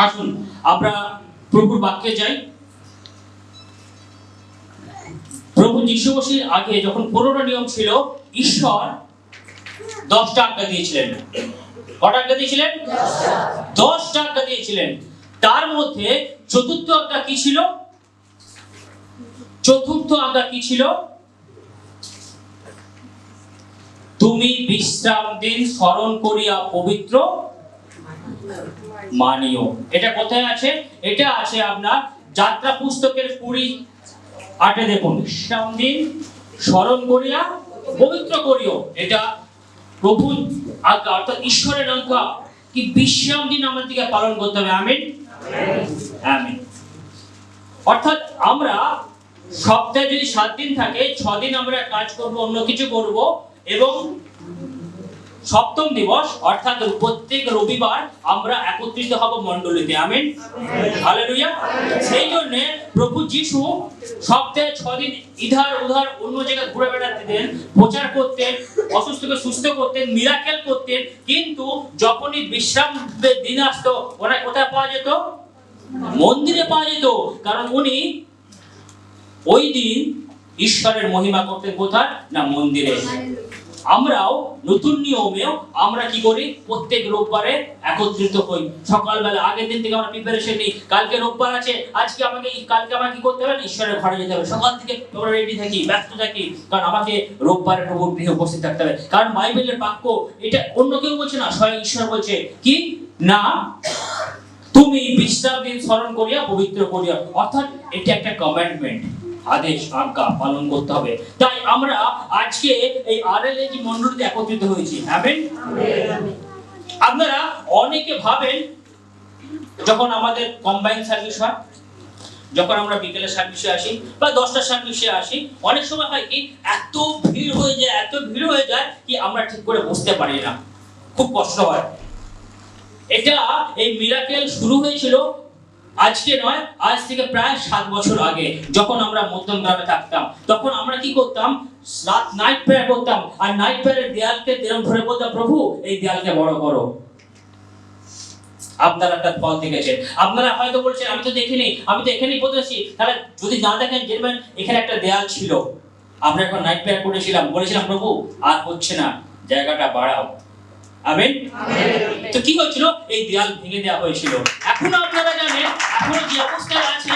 আসুন আমরা প্রভুর বাক্যে যাই। প্রভু যিশু মসির আগে যখন পুরনো নিয়ম ছিল, ঈশ্বর 10টা আজ্ঞা দিয়েছিলেন। কটা আজ্ঞা দিয়েছিলেন? 10টা আজ্ঞা দিয়েছিলেন। তার মধ্যে চতুর্থ আজ্ঞা কি ছিল? চতুর্থ আজ্ঞা কি ছিল? তুমি বিশ্রাম দিন স্মরণ করিয়া পবিত্র মানিও। এটা কোথায় আছে? এটা আছে আপনার যাত্রা পুস্তকের 20:8 দেখুন, বিশ্রাম দিন স্মরণ করিয়া পবিত্র করিও। এটা প্রভু আজ্ঞা, অর্থাৎ ঈশ্বরের আজ্ঞা কি বিশ্রাম দিন আমাদেরকে পালন করতে হবে। আমিন আমিন। অর্থাৎ আমরা সপ্তাহে যদি 7 দিন থাকে, 6 দিন আমরা কাজ করব, অন্য কিছু করব, এবং সপ্তম দিবস অর্থাৎ প্রত্যেক রবিবার আমরা একত্রিত হব মণ্ডলীতে। আমিন হালেলুয়া। সেই জন্য প্রভু যিশু সপ্তাহে 6 দিন ইধার উধার অন্য জায়গায় ঘুরে বেড়াতেন, প্রচার করতেন, অসুস্থকে সুস্থ করতেন, মিরাকেল করতেন। কিন্তু যখনই বিশ্রামের দিন আসতো, ওনাকে কোথায় পাওয়া যেত? মন্দিরে পাওয়া যেত। কারণ উনি ওই দিন ঈশ্বরের মহিমা করতেন কোথায়? না, মন্দিরে। আমরাও নতুন নিয়মেও আমরা কি করি? প্রত্যেক রোববারে একত্রিত হই। সকালবেলা আগের দিন থেকে আমরা প্রিপারেশন নিই, কালকে রোববার আছে, কালকে আমাকে কি করতে হবে? ঈশ্বরের ঘরে যেতে হবে। সকাল থেকে আমরা রেডি থাকি, ব্যস্ত থাকি, কারণ আমাকে রোববারে প্রভুর গৃহে উপস্থিত থাকতে হবে। কারণ বাইবেলের বাক্য এটা অন্য কেউ বলছে না, স্বয়ং ঈশ্বর বলছে কি না, তুমি বিশ্রাম দিন স্মরণ করিয়া পবিত্র করিয়া। অর্থাৎ এটা একটা কমান্ডমেন্ট, আদেশ, আজ্ঞা পালন করতে হবে। তাই আমরা আজকে এই আরএলএজি মণ্ডলীতে একত্রিত হয়েছি। আমেন। আপনারা অনেকে ভাবেন যখন আমাদের কম্বাইন সার্ভিস হয়, যখন আমরা বিকেলের সার্ভিসে আসি বা 10টা সার্ভিসে আসি, অনেক সময় হয় কি এত ভিড় হয়ে যায় কি আমরা ঠিক করে বসতে পারি না, খুব কষ্ট হয়। এটা এই মিরাকেল শুরু হয়েছিল আজকে নয়, আজ থেকে প্রায় 7 বছর আগে, যখন আমরা মধ্যম গ্রামে থাকতাম। তখন আমরা কি করতাম? নাইট প্রেয়ার করতাম, আর নাইট প্রেয়ারের দেয়ালকে এরকম ধরে বলতাম, প্রভু এই দেয়ালকে বড় করো। আপনারা তার ফল দেখেছেন। আপনারা হয়তো বলছেন আমি তো দেখিনি, আমি তো এখানেই বসেছি। তাহলে যদি না দেখেন, দেখবেন এখানে একটা দেয়াল ছিল, আমরা এখন নাইট প্রেয়ার করেছিলাম, বলেছিলাম প্রভু আর হচ্ছে না, জায়গাটা বাড়াও। আমেন। তো কি হয়েছিল? এই দেয়াল ভেঙে দেওয়া হয়েছিল। এখন আপনারা জানেন, এখন যে অবস্থায় আছে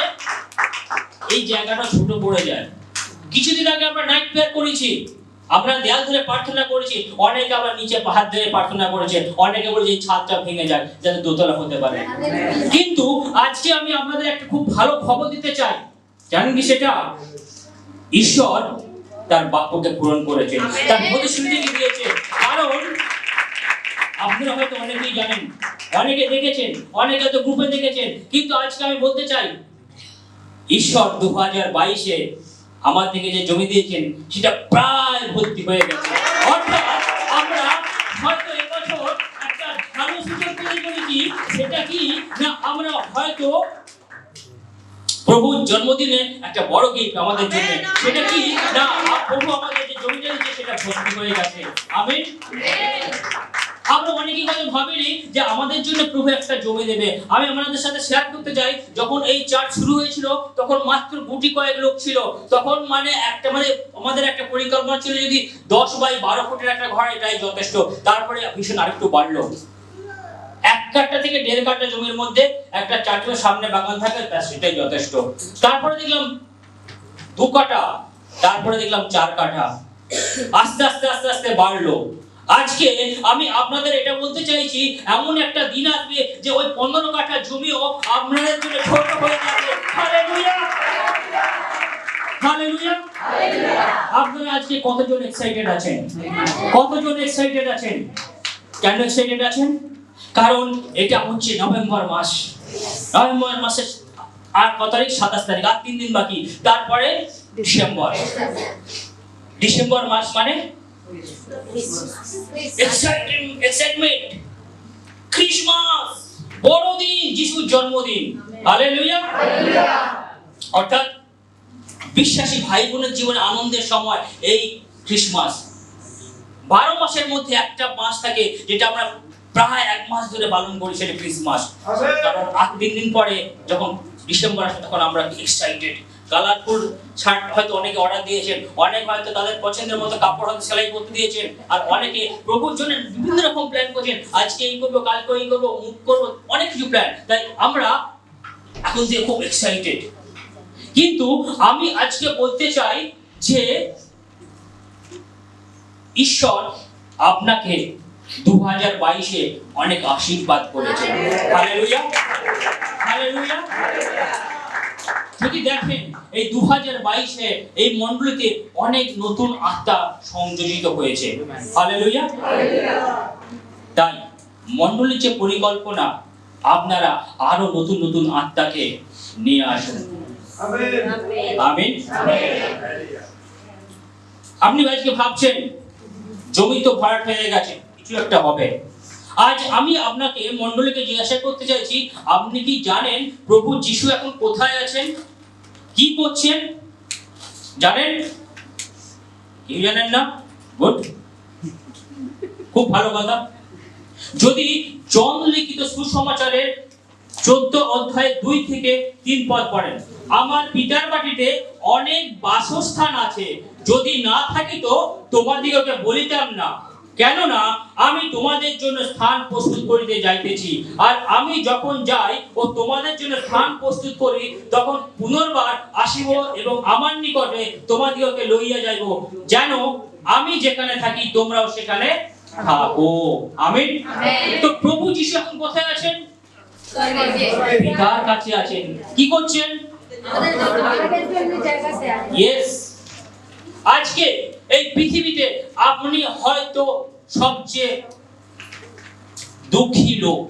এই জায়গাটা ছোট পড়ে যায়। কিছুদিন আগে আমরা নাইট প্রেয়ার করেছি, আমরা দেয়াল ধরে প্রার্থনা করেছি, অনেকে আবার নিচে পাহাড় ধরে প্রার্থনা করেছে, অনেকে বলেছে এই ছাদটা ভেঙে যায় যাতে দোতলা হতে পারে। কিন্তু আজকে আমি আপনাদের একটা খুব ভালো খবর দিতে চাই। জানেন কি সেটা? ঈশ্বর তার বাক্যকে পূরণ করেছে, তার প্রতিশ্রুতি দিয়েছে। কারণ আপনারা হয়তো অনেকেই জানেন, অনেকে দেখেছেন, অনেকে তো গ্রুপে দেখেছেন, কিন্তু আজকে আমি বলতে চাই ঈশ্বর 2022-এ আমার থেকে যে জমি দিয়েছেন সেটা প্রায় ভর্তি হয়ে গেছে। অর্থাৎ আমরা হয়তো এবছর একটা ভালো সুযোগ তৈরি করেছি। সেটা কি না, আমরা হয়তো প্রভুর জন্মদিনে একটা বড় গিফট আমাদের জন্য। সেটা কি না, প্রভু আমাদের যে জমিটা দিয়েছে সেটা ভর্তি হয়ে গেছে। আমেন। আমরা অনেকেই হয়তো ভাবিনি যে আমাদের জন্য প্রভু একটা জমি দেবে। আমি আপনাদের সাথে শেয়ার করতে চাই, যখন এই চার্চ শুরু হয়েছিল তখন মাত্র গুটি কয়েক লোক ছিল। তখন আমাদের একটা পরিকল্পনা ছিল যদি 10x12 ফুটের একটা ঘর, এটাই যথেষ্ট। তারপরে ভীষণ আরেকটু বাড়লো, 1 কাঠা থেকে 1.5 কাঠা জমির মধ্যে একটা চার্চের সামনে বাগান থাকে, সেটাই যথেষ্ট। তারপরে দেখলাম 2 কাঠা, তারপরে দেখলাম 4 কাঠা, আস্তে আস্তে আস্তে আস্তে বাড়লো। আজকে আমি আপনাদের এটা বলতে চাইছি, এমন একটা দিন আসবে যে ওই 15 কাঠা জমিও আপনাদের জন্য ছোট হয়ে যাবে। Hallelujah, hallelujah, hallelujah. আপনারা আজকে কতজন এক্সাইটেড আছেন? কতজন এক্সাইটেড আছেন? কেন এক্সাইটেড আছেন? কারণ এটা হচ্ছে নভেম্বর মাস। নভেম্বর মাসের আর কত তারিখ? 27 তারিখ, আর 3 দিন বাকি। তারপরে ডিসেম্বর। ডিসেম্বর মাস মানে এক্সাইটমেন্ট, ক্রিসমাস, বড়দিন, যিশুর জন্মদিন। Hallelujah, hallelujah. অর্থাৎ বিশ্বাসী ভাই বোনের জীবনে আনন্দের সময় এই ক্রিসমাস। 12 মাসের মধ্যে একটা মাস থাকে যেটা আমরা প্রায় 1 মাস ধরে পালন করি সেটা ক্রিসমাস। কারণ আর 3 দিন পরে যখন ডিসেম্বর আসে তখন আমরা এক্সাইটেড। কালারফুল শার্ট হয়তো অনেকে অর্ডার দিয়েছেন, অনেক হয়তো তাদের পছন্দের মতো কাপড় হয়তো সেলাই করতে দিয়েছেন, আর অনেকে প্রভুর জন্য বিভিন্ন রকম প্ল্যান করছেন, আজকে এই করবো, কালকে এই করবো, মুখ করবো, অনেক কিছু প্ল্যান। তাই আমরা এখন থেকে খুব এক্সাইটেড। কিন্তু আমি আজকে বলতে চাই যে ঈশ্বর আপনাকে 2022-এ অনেক আশীর্বাদ করেছেন। Hallelujah, hallelujah. যদি দেখেন এই 2022-এ এই মণ্ডলীতে অনেক নতুন আত্মা সংযোজিত হয়েছে। হালেলুয়া। তাই মণ্ডলীর যে পরিকল্পনা, আপনারা আরো নতুন নতুন আত্মাকে নিয়ে আসুন। আমিন। আপনি আজকে ভাবছেন জমি তো ভরাট হয়ে গেছে, কিছু একটা হবে। আজ আমি আপনাকে মণ্ডলীকে জিজ্ঞাসা করতে চাইছি, আপনি কি জানেন প্রভু যিশু এখন কোথায় আছেন, কি করছেন? জানেন? কি জানেন না? গুড, খুব ভালো কথা। যদি জন লিখিত সুসমাচারের 14 অধ্যায় 2 থেকে 3 পদ পড়েন, আমার পিতার বাটিতে অনেক বাসস্থান আছে, যদি না থাকিত তোমাদিগকে বলিতাম না, কেননা আমি তোমাদের জন্য স্থান প্রস্তুত করিতে যাইতেছি। আর আমি যখন যাই ও তোমাদের জন্য স্থান প্রস্তুত করি, তখন পুনর্বার আসিব এবং আমার নিকটে তোমাদিগকে লইয়া যাইব, যেন আমি যেখানে থাকি তোমরাও সেখানে থাকো। আমিন। তো প্রভু যিশু এখন কোথায় আছেন? পিতার কাছে আছেন। কি করছেন? ইয়েস। আজকে এই পৃথিবীতে আপনি হয়তো সবচেয়ে দুঃখী লোক।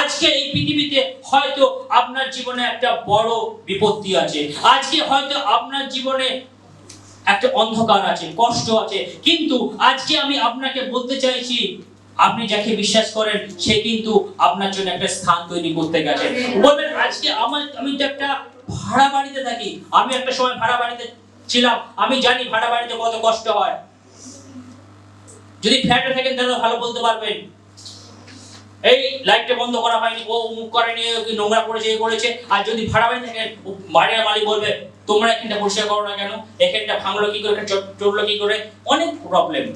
আজকে এই পৃথিবীতে হয়তো আপনার জীবনে একটা বড় বিপত্তি আছে, আজকে হয়তো আপনার জীবনে একটা অন্ধকার আছে, কষ্ট আছে, কিন্তু আজকে আমি আপনাকে বলতে চাইছি, আপনি যাকে বিশ্বাস করেন সে কিন্তু আপনার জন্য একটা স্থান তৈরি করতে গেছে। বলবেন আজকে আমি তো একটা ভাড়া বাড়িতে থাকি, আমি একটা সময় ভাড়া বাড়িতে ছিলাম, আমি জানি ভাড়া বাড়িতে কত কষ্ট হয়। যদি ফ্ল্যাটে থাকেন তাহলে ভালো বলতে পারবেন, এই লাইটটা বন্ধ করা হয়নি, ও মুখ করেনি, নোংরা করেছে, এই করেছে। আর যদি ভাড়া বাড়ি থাকেন, বাড়ির মালিক বলবে তোমরা এখানটা পরিষ্কার করো না কেন, এখানটা ভাঙলো কি করে, চড়লো কি করে, অনেক প্রবলেম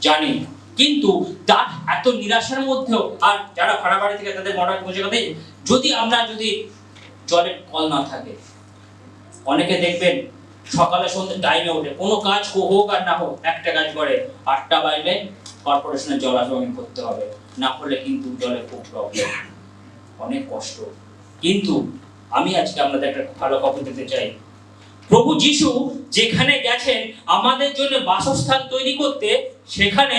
জানি। কিন্তু তার এত নিরাশার মধ্যেও, আর যারা ভাড়া বাড়ি থেকে তাদের মনে কথা, যদি আমরা যদি জলের কল না থাকে, অনেকে দেখবেন সকালে সন্ধ্যে টাইমে ওঠে, কোনো কাজ হোক আর না হোক একটা কাজ করে, 8টা বাজলে কর্পোরেশনের জল আসবে করতে হবে, না হলে কিন্তু জলে খুব প্রবলেম, অনেক কষ্ট। কিন্তু আমি আজকে আপনাদের একটা ভালো খবর দিতে চাই, প্রভু যিশু যেখানে গেছেন আমাদের জন্য বাসস্থান তৈরি করতে, সেখানে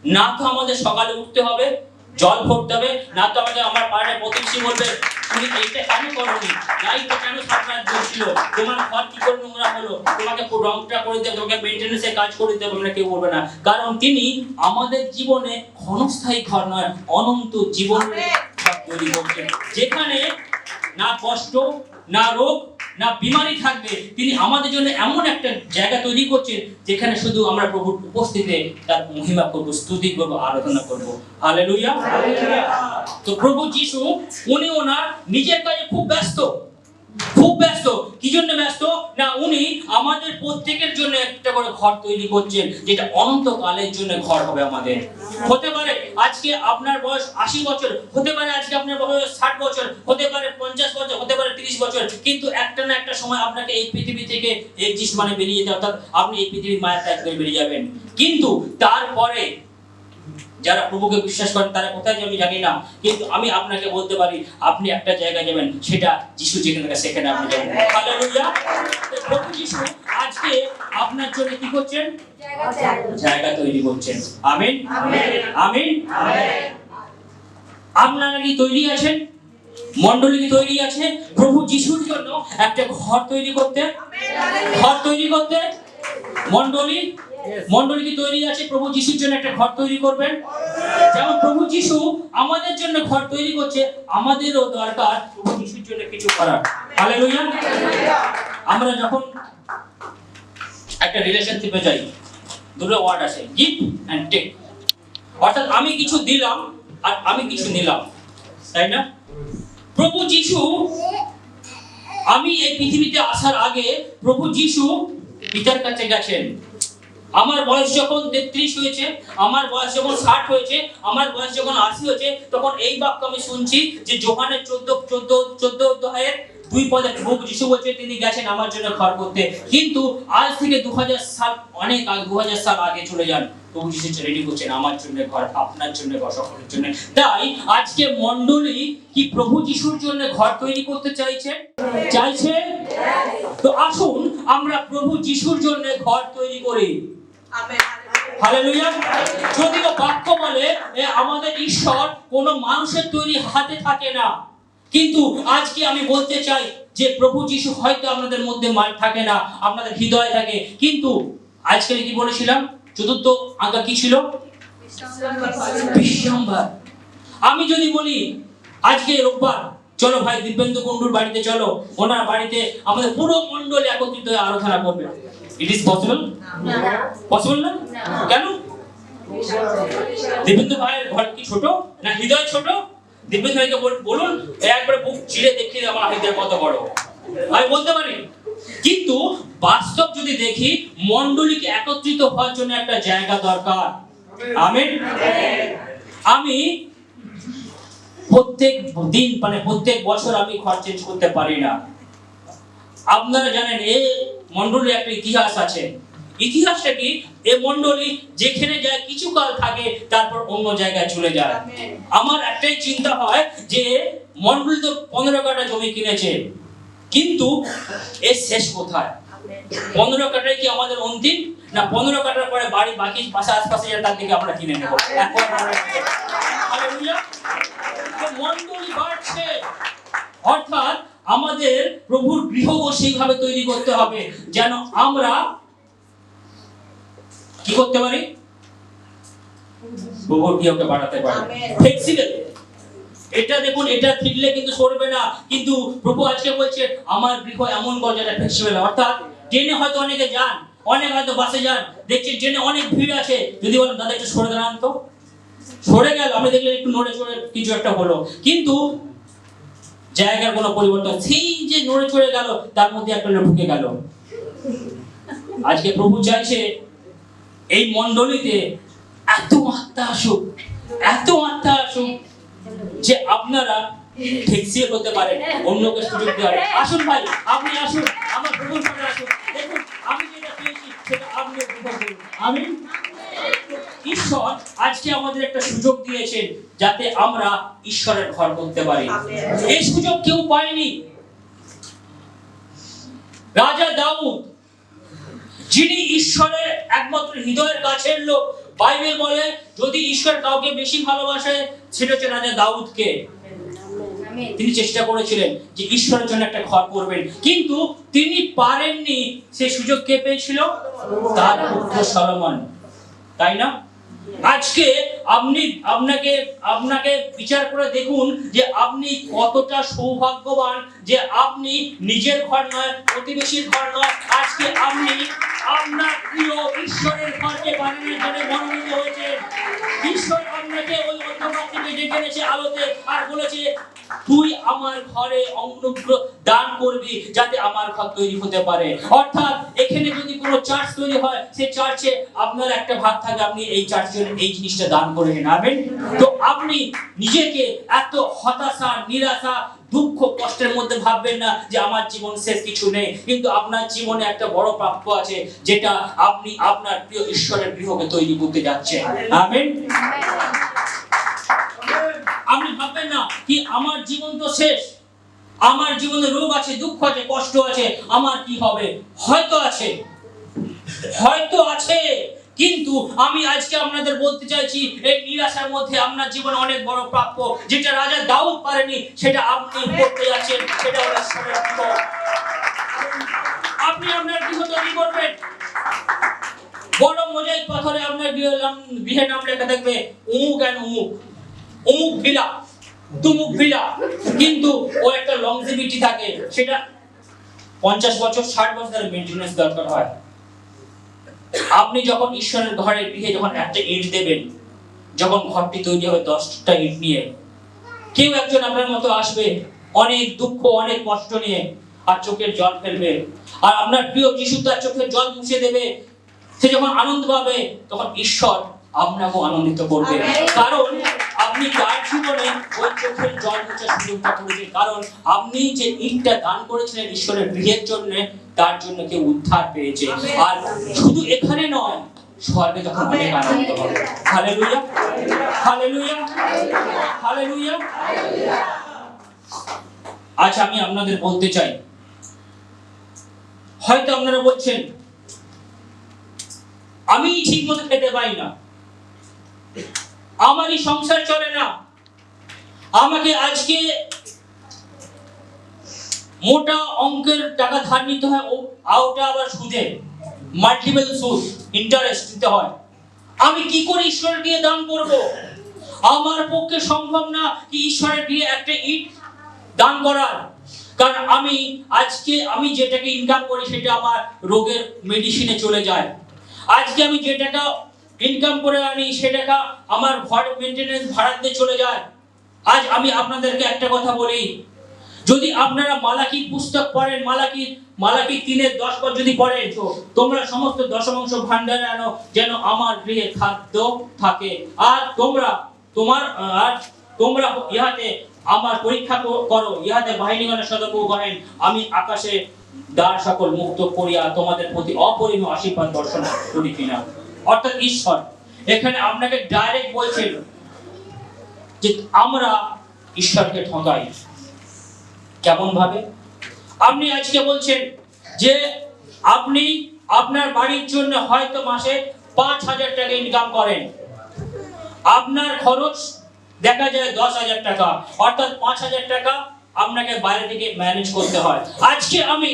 না তো আমাদের সকালে উঠতে হবে, জল ভরতে হবে, না তো আমাদের আমার পাড়ায় প্রতিবেশী বলবে তুমি এইটা কেন করোনি, লাইটটা কেন সামনে জ্বলছিল, তোমার ঘর কি করে নোংরা হলো, তোমাকে রংটা করে দেবে, তোমাকে মেইনটেনেন্সের কাজ করে দেবে, আমরা কেউ বলবে না। কারণ তিনি আমাদের জীবনে ক্ষণস্থায়ী ঘর নয়, অনন্ত জীবনের ঘর তৈরি করছেন, যেখানে না কষ্ট, না রোগ, না বিমারি থাকবে। তিনি আমাদের জন্য এমন একটা জায়গা তৈরি করছেন যেখানে শুধু আমরা প্রভুর উপস্থিতিতে তার মহিমা করব, স্তুতি করব, আরাধনা করব। হালেলুয়া। তো প্রভু যিশু উনি ওনার নিজের কাজে খুব ব্যস্ত, খুব ব্যস্ত। কি জন্য ব্যস্ত? না উনি আমাদের প্রত্যেকের জন্য একটা করে ঘর তৈরি করছেন, যেটা অনন্তকালের জন্য ঘর হবে আমাদের। হতে পারে আজকে আপনার বয়স 80 বছর, হতে পারে আজকে আপনার বয়স 60 বছর, হতে পারে 50 বছর, হতে পারে 30 বছর, কিন্তু একটা না একটা সময় আপনাকে এই পৃথিবী থেকে এক্সিস্ট মানে বেরিয়ে যেতে, অর্থাৎ আপনি এই পৃথিবীর মায়া ত্যাগ করে বেরিয়ে যাবেন। কিন্তু তারপরে যারা প্রভুকে বিশ্বাস করেন তারা কোথায় যাবে জানি না, কিন্তু আমি আপনাকে বলতে পারি আপনি একটা জায়গায় যাবেন, সেটা যিশু যেখানে থাকে সেখানে আপনি যাবেন। হালেলুয়া। প্রভু যিশু আজকে আপনার জন্য কি করছেন? জায়গা তৈরি করছেন। আমিন, আমিন। আপনারা কি তৈরি আছেন? মণ্ডলী কি তৈরি আছে প্রভু যিশুর জন্য একটা ঘর তৈরি করতে? ঘর তৈরি করতে মণ্ডলী কি তৈরি আছে প্রভু যিশুর জন্য একটা ঘর তৈরি করবেন? যেমন প্রভু যিশু আমাদের জন্য ঘর তৈরি করছে, আমাদেরও দরকার প্রভু যিশুর জন্য কিছু করার। হালেলুয়া। আমরা যখন একটা রিলেশনশিপে যাই, দুটো ওয়ার্ড আছে, গিভ এন্ড টেক। অর্থাৎ আমি কিছু দিলাম আর আমি কিছু নিলাম, তাই না? প্রভু যিশু, আমি এই পৃথিবীতে আসার আগে প্রভু যিশু পিতার কাছে গেছেন। আমার বয়স যখন 33 হয়েছে, আমার বয়স যখন 60 হয়েছে, আমার বয়স যখন 80 হয়েছে, তখন এই বাক্য আমি শুনছি যে যোহানের 14 অধ্যায়ের 2 পদে প্রভু যিশু বলছে তিনি গেছেন আমার জন্য ঘর করতে। কিন্তু আজ থেকে 2000 সাল অনেক আগে, 2000 সাল আগে চলে যান, প্রভু যিশু রেডি করছেন আমার জন্য ঘর, আপনার জন্য ঘর, সকলের জন্য। তাই আজকে মণ্ডলী কি প্রভু যিশুর জন্য ঘর তৈরি করতে চাইছে? তো আসুন আমরা প্রভু যিশুর জন্য ঘর তৈরি করি। হালেলুয়া। যদিও বাক্য বলে আমাদের ঈশ্বর কোন মানুষের তৈরি হাতে থাকে না, কিন্তু আজকে আমি বলতে চাই যে প্রভু যিশু হয়তো আপনাদের মধ্যে থাকে না, আপনাদের হৃদয়ে থাকে। কিন্তু আজকে কি বলেছিলাম, চতুর্থ আজ্ঞা কি ছিল? বিশ্বম্বর। আমি যদি বলি আজকে রোববার, চলো ভাই দিব্যেন্দু কুণ্ডুর বাড়িতে চলো, ওনার বাড়িতে আমাদের পুরো মণ্ডলী একত্রিত হয়ে আরাধনা করবে, ইট ইজ পসিবল? পসিবল না? কেন? দিব্যেন্দু ভাইয়ের ঘর কি ছোট না হৃদয় ছোট? দিব্যেন্দু ভাইকে বলুন একবার বুক চিড়ে দেখিয়ে আমার হৃদয় কত বড়, আমি বলতে পারি। কিন্তু বাস্তব যদি দেখি, মণ্ডলীকে একত্রিত হওয়ার জন্য একটা জায়গা দরকার। আমেন। আমি প্রত্যেক দিন মানে প্রত্যেক বছর আমি ঘর চেঞ্জ করতে পারি না। আপনারা জানেন এই মণ্ডলীর একটা ইতিহাস আছে। ইতিহাসটা কি? এই মণ্ডলী যেখানে যায় কিছু কাল থাকে, তারপর অন্য জায়গায় চলে যায়। আমার একটাই চিন্তা হয় যে মণ্ডলী তো 15 কাঠা জমি কিনেছে, কিন্তু এর শেষ কোথায়? 15 কাঠাই কি আমাদের অন্তিম, না 15 কাঠার পরে বাড়ি বাকি পাশে আশপাশে তার দিকে আমরা কিনে নেব? হালেলুয়া। মণ্ডলী বাড়ছে, অর্থাৎ আমাদের প্রভুর গৃহও সেইভাবে তৈরি করতে হবে যেন আমরা কি করতে পারি? প্রভুর গৃহকে বাড়াতে পারি। ফ্লেক্সিবল। এটা দেখুন, এটা ঠিকলে কিন্তু সরবে না, কিন্তু প্রভু আজকে বলছে আমার গৃহ এমন ঘর যেটা ফ্লেক্সিবল। অর্থাৎ ট্রেনে হয়তো অনেকে যান, অনেক হয়তো বাসে যান, দেখছেন ট্রেনে অনেক ভিড় আছে, যদি বলেন দাদা একটু সরে দাঁড়ান তো, সরে গেল, আপনি দেখলেন একটু নড়ে চড়ে কিছু একটা হলো, কিন্তু জায়গার কোনো পরিবর্তন, সেই যে নড়ে চড়ে গেল তার মধ্যে একটা ঢুকে গেল। আজকে প্রভু চাইছে এই মণ্ডলীতে এত আত্মা আসুক, এত আত্মা আসুক যে আপনারা ফ্লেক্সিবল হতে পারেন, অন্যকে সুযোগ দেওয়ার। আসুন ভাই, আপনি আসুন, আমার প্রভুর সামনে আসুন। দেখুন আমি যেটা পেয়েছি সেটা আপনি উপভোগ করুন। আমিন। ঈশ্বর আজকে আমাদের একটা সুযোগ দিয়েছেন যাতে আমরা ঈশ্বরের ঘর করতে পারি। এই সুযোগ কেউ পায়নি। রাজা দাউদ, যিনি ঈশ্বরের একমাত্র হৃদয়ের কাছের লোক, বাইবেল বলে যদি ঈশ্বর কাউকে বেশি ভালোবাসে সেটা হচ্ছে রাজা দাউদকে। তিনি চেষ্টা করেছিলেন যে ঈশ্বরের জন্য একটা ঘর করবেন, কিন্তু তিনি পারেননি। সেই সুযোগ কে পেয়েছিল? তার পুত্র সলোমন, তাই না? আজকে আপনি আপনাকে বিচার করে দেখুন যে আপনি কতটা সৌভাগ্যবান যে আপনি নিজের ঘর নয়, প্রতিবেশীর ঘর নয়, আজকে আপনি আপনার প্রিয় ঈশ্বরের ঘরকে বানানোর জন্য মনোনীত হয়েছে। ঈশ্বর আপনাকে ওই অন্ধকার থেকে ডেকে এনেছে আলোতে আর বলেছে তুই আমার ঘরে অনুগ্রহ দান করবি যাতে আমার ঘর তৈরি হতে পারে। অর্থাৎ এখানে যদি কোনো চার্চ তৈরি হয়, সেই চার্চে আপনার একটা ভাগ থাকে, আপনি এই চার্চের এই জিনিসটা দান করে নেন। আমেন। তো আপনি নিজেকে এত হতাশা, নিরাশা, দুঃখ, কষ্টের মধ্যে ভাববেন না যে আমার জীবন শেষ, কিছু নেই। কিন্তু আপনার জীবনে একটা বড় প্রাপ্য আছে, যেটা আপনি আপনার প্রিয় ঈশ্বরের গৃহকে তৈরি করতে যাচ্ছেন। আমেন। আপনি ভাববেন না কি আমার জীবন তো শেষ, আমার জীবনে রোগ আছে, দুঃখ আছে, কষ্ট আছে, আমার কি হবে? হয়তো আছে, হয়তো আছে, কিন্তু আমি আজকে আপনাদের বলতে চাইছি এই নিরাশার মধ্যে আপনার জীবনে অনেক বড় প্রাপ্য, যেটা রাজা দাউদ পারেনি সেটা আপনি করতে যাচ্ছেন। সেটা হলো ঈশ্বরের গৃহ। আপনি আপনার গৃহ তৈরি করবেন। বড় মোজাইক পাথরে আপনার গৃহের নাম লেখা থাকবে অমুক এন্ড অমুক, অমুক ভিলা, তুমুক ভিলা, কিন্তু ও একটা লংজিভিটি থাকে, সেটা 50 বছর 60 বছরের মেইনটেনেন্স দরকার হয়। আপনি যখন ঈশ্বরের ঘরে গৃহে যখন একটা ইট দেবেন, যখন ঘরটি তৈরি হবে 10টা ইট নিয়ে, কেউ একজন আপনার মতো আসবে অনেক দুঃখ অনেক কষ্ট নিয়ে, আর চোখের জল ফেলবে, আর আপনার প্রিয় যিশু তার চোখের জল মুছে দেবে। সে যখন আনন্দ পাবে তখন ঈশ্বর আপনাকেও আনন্দিত করবে, কারণ আপনি তার জীবনে ওই চোখের জল মুছার সুযোগটা করেছেন, কারণ আপনি যে ইটটা দান করেছিলেন ঈশ্বরের গৃহের জন্য, তার জন্য কেউ উদ্ধার পেয়েছে। আর শুধু এখানে নয়, স্বর্গে তখন অনেক আনন্দ হবে। হালেলুয়া, হালেলুয়া, হালেলুয়া। আজ আমি আপনাদের বলতে চাই, হয়তো আপনারা বলছেন আমি ঠিক মতো খেতে পাই না, আমারই সংসার চলে না, আমাকে আজকে মোটা অঙ্কের টাকা ধার নিতে হয়, ওটা আবার সুদে, মাল্টিপল সুদ, ইন্টারেস্ট দিতে হয়, আমি কি করে ঈশ্বরের দিয়ে দান করব? আমার পক্ষে সম্ভব না কি ঈশ্বরের দিয়ে একটা ইট দান করার, কারণ আমি যে টাকা ইনকাম করি সেটা আমার রোগের মেডিসিনে চলে যায়। আজকে আমি যে টাকা ইনকাম করে আনি সে টাকা আমার ঘর মেইনটেনেন্স ভাড়াতে চলে যায়। আজ আমি আপনাদেরকে একটা কথা বলি, যদি আপনারা মালাকি পুস্তক পড়েন, মালাকি 3:10 পর যদি পড়েন, তো তোমরা সমস্ত দশমাংশ ভান্ডারে আনো যেন আমার গৃহে খাদ্য থাকে, আর তোমরা ইহাতে আমার পরীক্ষা করো, ইহাতে বাহিনীগণের সতর্ক করেন, আমি আকাশে দ্বার সকল মুক্ত করিয়া তোমাদের প্রতি অপরিমেয় আশীর্বাদ বর্ষণ করি কিনা। অর্থাৎ ঈশ্বর এখানে আপনাকে ডাইরেক্ট বলছেন যে আমরা ঈশ্বরকে ঠকাই। কেমন ভাবে? আপনি আজকে বলছেন যে আপনি আপনার বাড়ির জন্য হয়তো মাসে 5,000 টাকা ইনকাম করেন, আপনার খরচ দেখা যায় 10,000 টাকা, অর্থাৎ 5,000 টাকা আপনাকে বাইরে থেকে ম্যানেজ করতে হয়। আজকে আমি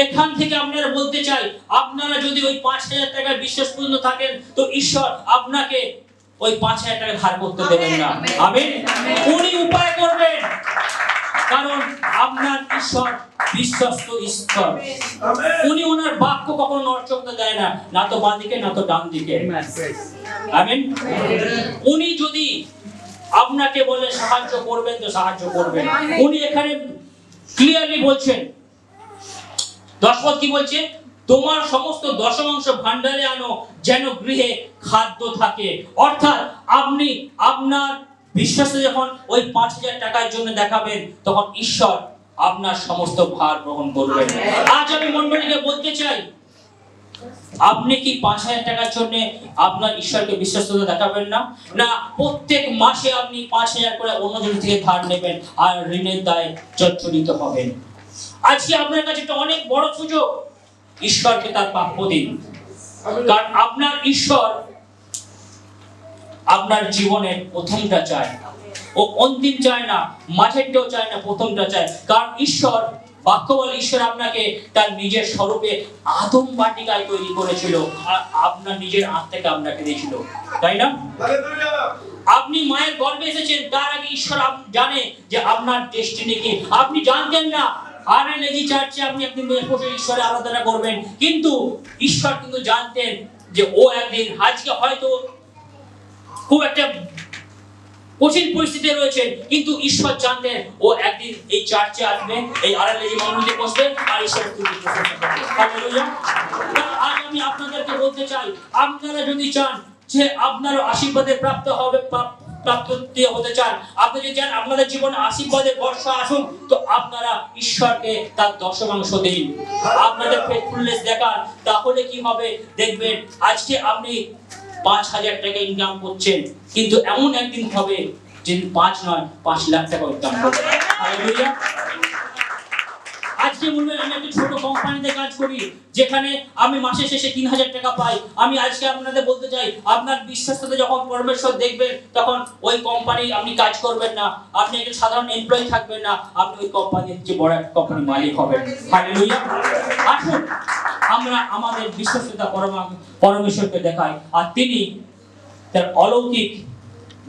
এখান থেকে আপনারা বলতে চাই, আপনারা যদি ওই 5,000 টাকায় বিশ্বাসপূর্ণ থাকেন, তো ঈশ্বর আপনাকে ওই 5,000 টাকা ধার করতে দেবেন না। আমেন। উনি উপায় করবেন, কারণ আপনার ঈশ্বর বিশ্বস্ত ঈশ্বর। উনি ওনার বাক্য কখনো নড়চড় দেয় না, না তো বাঁ দিকে না তো ডান দিকে। আমেন। উনি যদি আপনাকে বলে সাহায্য করবেন তো সাহায্য করবেন। উনি এখানে ক্লিয়ারলি বলছেন, 10 পদ কি বলছে? তোমার সমস্ত দশমাংশ ভান্ডারে আনো যেন গৃহে খাদ্য থাকে। অর্থাৎ আপনি আপনার বিশ্বাসে যখন ওই 5,000 টাকার জন্য দেখাবেন, তখন ঈশ্বর আপনার সমস্ত ভার গ্রহণ করবেন। আজ আমি মণ্ডলীকে বলতে চাই, আপনি কি 5,000 টাকার জন্য আপনার ঈশ্বরকে বিশ্বাসতা দেখাবেন না? না, প্রত্যেক মাসে আপনি 5,000 করে অন্যজন থেকে ধার নেবেন আর ঋণের দায়ে জর্জরিত হবেন। আজকে আপনার কাছে একটা অনেক বড় সুযোগ, ঈশ্বরকে তার প্রাপ্য দিন, কারণ আপনার ঈশ্বর আপনার জীবনের প্রথমটা চায়, ও অন্তিম চায় না, মাঝেরটাও চায় না, প্রথমটা চায়। কারণ ঈশ্বর বাক্য বলে ঈশ্বর আপনাকে তার নিজের স্বরূপে আদম বাটিকায় তৈরি করেছিল, আর আপনার নিজের আত্মাকে আপনাকে দিয়েছিল, তাই না? আপনি মায়ের গর্ভে এসেছেন, তার আগে ঈশ্বর জানে যে আপনার ডেস্টিনি কি। আপনি জানতেন না আরএলএজি চার্চে আপনি একদিন বসে ঈশ্বরের আরাধনা করবেন, কিন্তু ঈশ্বর কিন্তু জানতেন যে ও একদিন, আজকে হয়তো খুব একটা কঠিন পরিস্থিতি রয়েছে, কিন্তু ঈশ্বর জানতেন ও একদিন এই চার্চে আসবে, এই আরএলএজি মণ্ডলীতে বসবে আর ঈশ্বরের স্তুতি প্রশংসা করবে। হালেলুয়া। আজ আমি আপনাদেরকে বলতে চাই, আপনারা যদি চান যে আপনারও আশীর্বাদের প্রাপ্ত হতে চান, আপনি যদি চান আপনাদের জীবনে আশীর্বাদের বর্ষা আসুন, তো আপনারা ঈশ্বরকে তার দশমাংশ দিন, আপনাদের ফেথফুলনেস দেখান। তাহলে কি হবে দেখবেন, আজকে আপনি 5,000 টাকা ইনকাম করছেন, কিন্তু এমন একদিন হবে যে 5 নয় 5 লাখ টাকা ইনকাম করবেন। হালেলুয়া। আজকে বলবেন আমি একটা ছোট কোম্পানিতে কাজ করি, যেখানে আমি মাসে শেষে 3,000 টাকা পাই। আমি আজকে আপনাদের বলতে চাই, আপনার বিশ্বাসটাতে যখন পরমেশ্বর দেখবেন, তখন ওই কোম্পানি আপনি কাজ করবেন না, আপনি একজন সাধারণ এমপ্লয়ি থাকবেন না, আপনি ওই কোম্পানির যে বড় একটা কোম্পানির মালিক হবেন। হালেলুয়া। আসুন আমরা আমাদের বিশ্বাসতা পরমেশ্বরকে দেখাই, আর তিনি তার অলৌকিক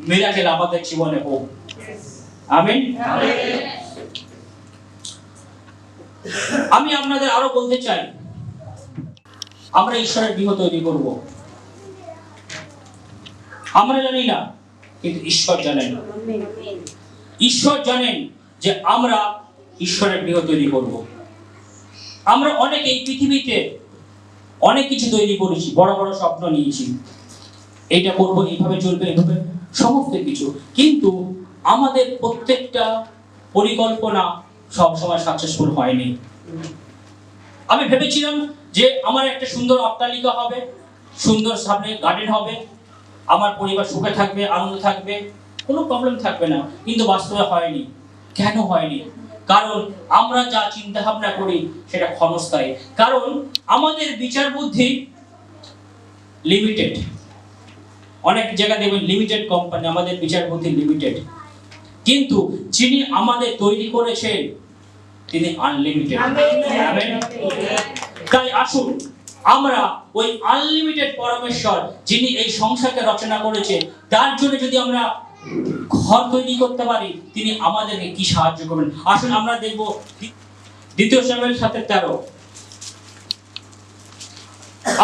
মিরাকেল আমাদের জীবনে হোক। আমেন। আমি আপনাদের আরো বলতে চাই, আমরা ঈশ্বরের গৃহ তৈরি করব। আমরা জানি না, কিন্তু ঈশ্বর জানেন। ঈশ্বর জানেন যে আমরা ঈশ্বরের গৃহ তৈরি করব। আমরা অনেক এই পৃথিবীতে অনেক কিছু তৈরি করেছি, বড় বড় স্বপ্ন নিয়েছি, এইটা করবো, এইভাবে চলবে, এইভাবে সমস্ত কিছু, কিন্তু আমাদের প্রত্যেকটা পরিকল্পনা সবসময় সাকসেসফুল হয়নি। আমি ভেবেছিলাম যে আমার একটা সুন্দর অট্টালিকা হবে, সুন্দর সামনে গার্ডেন হবে, আমার পরিবার সুখে থাকবে, আনন্দ থাকবে, কোনো প্রবলেম থাকবে না, কিন্তু বাস্তবে হয়নি। কেন হয়নি? কারণ আমরা যা চিন্তা ভাবনা করি সেটা ক্ষণস্থায়ী। কারণ আমাদের বিচার বুদ্ধি লিমিটেড। অনেক জায়গায় দেখবেন লিমিটেড কোম্পানি, আমাদের বিচার বুদ্ধি লিমিটেড, কিন্তু যিনি আমাদের তৈরি করেছেন তিনি আনলিমিটেড। আমেন। তাই আসুন আমরা ওই আনলিমিটেড পরমেশ্বর, যিনি এই সংসারকে রচনা করেছে, তার জন্য যদি আমরা ঘর তৈরি করতে পারি, তিনি আমাদেরকে কি সাহায্য করবেন। আসুন আমরা দেখব 2 শামুয়েল 7:13।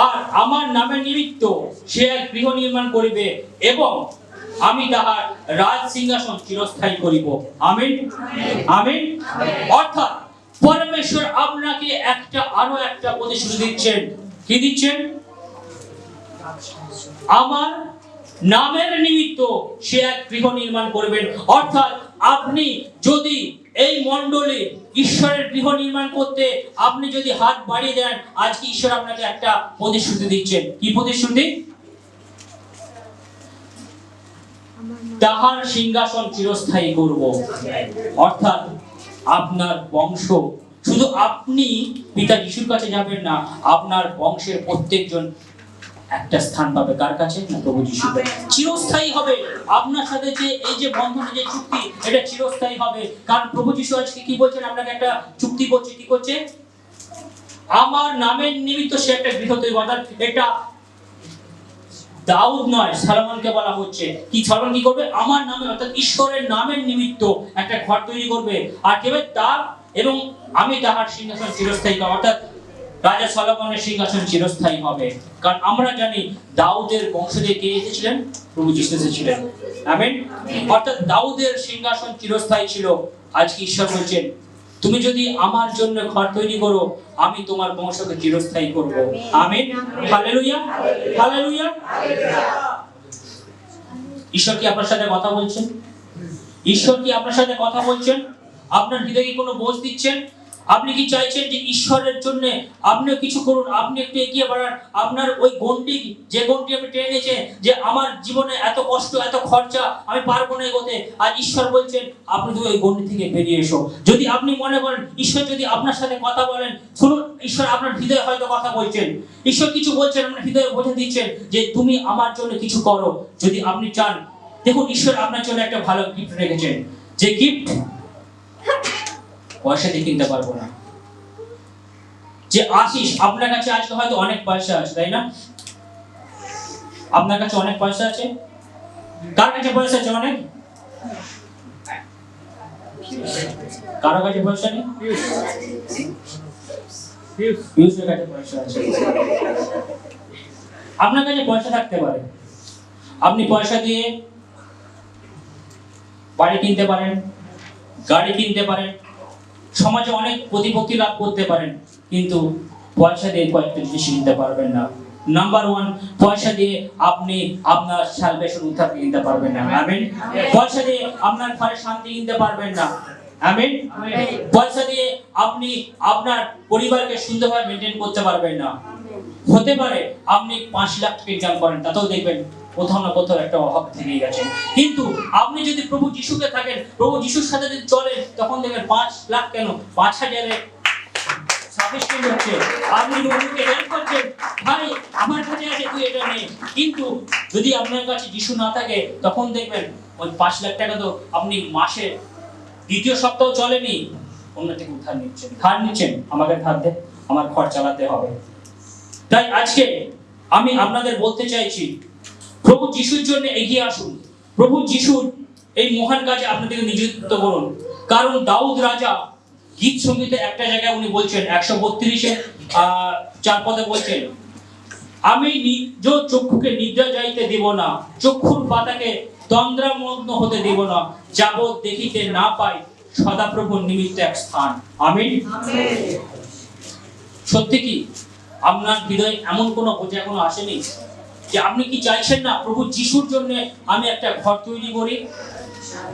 আর আমার নামের নিমিত্ত সে এক গৃহ নির্মাণ করিবে এবং আমি তাহার রাজ সিংহাসন চিরস্থায়ী করিব। Amen, amen. অর্থাৎ পরমেশ্বর আপনাকে আরো একটা প্রতিশ্রুতি দিচ্ছেন। কি দিচ্ছেন? আমার নামের নিমিত্ত সে এক গৃহ নির্মাণ করবেন। অর্থাৎ আপনি যদি এই মণ্ডলে ঈশ্বরের গৃহ নির্মাণ করতে আপনি যদি হাত বাড়িয়ে দেন, আজকে ঈশ্বর আপনাকে একটা প্রতিশ্রুতি দিচ্ছেন। কি প্রতিশ্রুতি? তাহার সিংহাসন চিরস্থায়ী করব। অর্থাৎ আপনার বংশ, শুধু আপনি পিতা যিশুর কাছে যাবেন না, আপনার বংশের প্রত্যেকজন একটা স্থান পাবে। কার কাছে? না, প্রভু যিশু। চিরস্থায়ী হবে। আপনার সাথে যে এই যে বন্ধন, যে চুক্তি, এটা চিরস্থায়ী হবে। কারণ প্রভু যিশু আজকে কি বলছেন? আপনাকে একটা চুক্তি করছে। কি করছে? আমার নামের নিমিত্ত সে একটা গৃহ তৈরি। অর্থাৎ এটা দাউদ নয়, সলোমনকে বলা হচ্ছে। কি সলোমন কি করবে? আমার নামে, অর্থাৎ ঈশ্বরের নামের নিমিত্ত একটা ঘর তৈরি করবে। আর কেবল তার এবং আমি তাহার সিংহাসন চিরস্থায়ী করব। অর্থাৎ রাজা সলোমনের সিংহাসন চিরস্থায়ী হবে। কারণ আমরা জানি দাউদের বংশ থেকে কে এসেছিলেন? প্রভু যিশু এসেছিলেন। আমেন। অর্থাৎ দাউদের সিংহাসন চিরস্থায়ী ছিল। আজকে ঈশ্বর বলছেন, তুমি যদি আমার জন্য ঘর তৈরি করো, আমি তোমার বংশকে চিরস্থায়ী করব। আমেন। Hallelujah, hallelujah. ঈশ্বর কি আপনার সাথে কথা বলছেন? ঈশ্বর কি আপনার সাথে কথা বলছেন? আপনার হৃদয়ে কোনো বোঝ দিচ্ছেন? আপনি কি চাইছেন যে ঈশ্বরের জন্য আপনিও কিছু করুন, আপনি একটু এগিয়ে বাড়ান? আপনার ওই গন্ডি, যে গন্ডি আপনি টেনে নিয়েছেন, যে আমার জীবনে এত কষ্ট, এত খরচা, আমি পারবো না এগোতে, আর ঈশ্বর বলছেন আপনি তো ওই গন্ডি থেকে বেরিয়ে এসো। যদি আপনি মনে করেন ঈশ্বর যদি আপনার সাথে কথা বলেন, শুনুন, ঈশ্বর আপনার হৃদয়ে হয়তো কথা বলছেন, ঈশ্বর কিছু বলছেন, আপনার হৃদয়ে বোঝা দিচ্ছেন যে তুমি আমার জন্য কিছু করো। যদি আপনি চান, দেখুন, ঈশ্বর আপনার জন্য একটা ভালো গিফট রেখেছেন, যে গিফট পয়সা দিয়ে কিনতে পারবো না। যে আশিস, আপনার কাছে আজকে হয়তো অনেক পয়সা আছে, তাই না? আপনার কাছে অনেক পয়সা আছে। কার কাছে পয়সা আছে অনেক? কারো কাছে পয়সা নেই? পিউসের কাছে পয়সা আছে। আপনার কাছে পয়সা থাকতে পারে, আপনি পয়সা দিয়ে বাড়ি কিনতে পারেন, গাড়ি কিনতে পারেন, সমাজে অনেক প্রতিপত্তি লাভ করতে পারেন, কিন্তু পয়সা দিয়ে কয়েকটা জিনিস কিনতে পারবেন না। নাম্বার 1, পয়সা দিয়ে আপনি আপনার সালভেশন, উদ্ধার কিনতে পারবেন না। আমেন। পয়সা দিয়ে আপনার ঘরে শান্তি কিনতে পারবেন না। আমেন। পয়সা দিয়ে আপনি আপনার পরিবারকে সুন্দরভাবে মেনটেন করতে পারবেন না। হতে পারে আপনি 5 লাখ টাকা ইনকাম করেন, তাতেও দেখবেন কোথাও না কোথাও একটা অভাব থেকে গেছে। কিন্তু আপনি যদি প্রভু যিশুকে থাকেন, প্রভু যিশুর সাথে যদি চলেন, তখন দেখবেন 5 লাখ কেন, 5,000 সাফিসিয়েন্ট হচ্ছে। আপনি বন্ধুকে হেল্প করছেন, ভাই আমার কাছে আছে, তুই এটা নে। কিন্তু যদি আপনার কাছে যিশু না থাকে, তখন দেখবেন ওই 5 লাখ টাকা তো আপনি মাসে 2য় সপ্তাহ চলেনি, অন্য থেকে উদ্ধার নিচ্ছেন, ধার নিচ্ছেন, আমাকে ধার দে, আমার ঘর চালাতে হবে। তাই আজকে আমি আপনাদের বলতে চাইছি, প্রভু যিশুর জন্য এগিয়ে আসুন। প্রভু যিশুর এই মহান কাজে আপনাদেরকে নিযুক্ত করুন। কারণ দাউদ রাজা গীত সঙ্গীতে একটা জায়গায় উনি বলছেন, 132-4 পদে বলছেন, আমি নিজ চক্ষুকে নিদ্রা যাইতে দিব না, চক্ষুর পাতাকে তন্দ্রামগ্ন হতে দিব না, যাবৎ দেখিতে না পাই সদাপ্রভুর নিমিত্ত এক স্থান। আমিন। সত্যি কি আপনার হৃদয়ে এমন কোনো বোঝা এখনো আসেনি যে আপনি কি চাইছেন না প্রভু যিশুর জন্য আমি একটা ঘর তৈরি করি?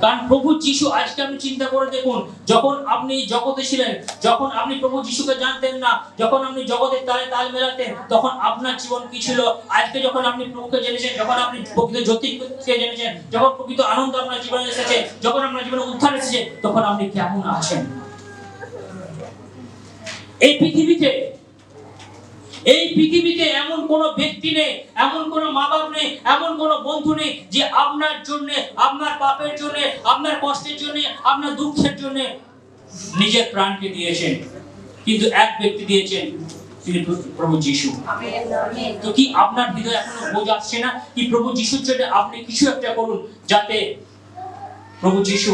কারণ প্রভু যিশু, আজকে আপনি চিন্তা করে দেখুন, যখন আপনি জগতে ছিলেন, যখন আপনি প্রভু যিশুকে জানতেন না, যখন আপনি জগতের তালে তাল মেলাতেন, তখন আপনার জীবন কি ছিল? আজকে যখন আপনি প্রভুকে জেনেছেন, যখন আপনি প্রকৃত জ্যোতিকে জেনেছেন, যখন প্রকৃত আনন্দ আপনার জীবনে এসেছে, যখন আপনার জীবনে উদ্ধার এসেছে, তখন আপনি কেমন আছেন? এই পৃথিবীতে এমন কোন ব্যক্তি নেই, এমন কোন মা বাপ নেই, এমন কোন বন্ধু নেই যে আপনার জন্য, আপনার পাপের জন্য, আপনার কষ্টের জন্য, আপনার দুঃখের জন্য নিজের প্রাণকে দিয়েছেন। কিন্তু এক ব্যক্তি দিয়েছেন, তিনি প্রভু যিশু। তো কি আপনার হৃদয়ে এখনো বোঝ আসছে না কি প্রভু যিশুর জন্য আপনি কিছু একটা করুন, যাতে প্রভু যিশু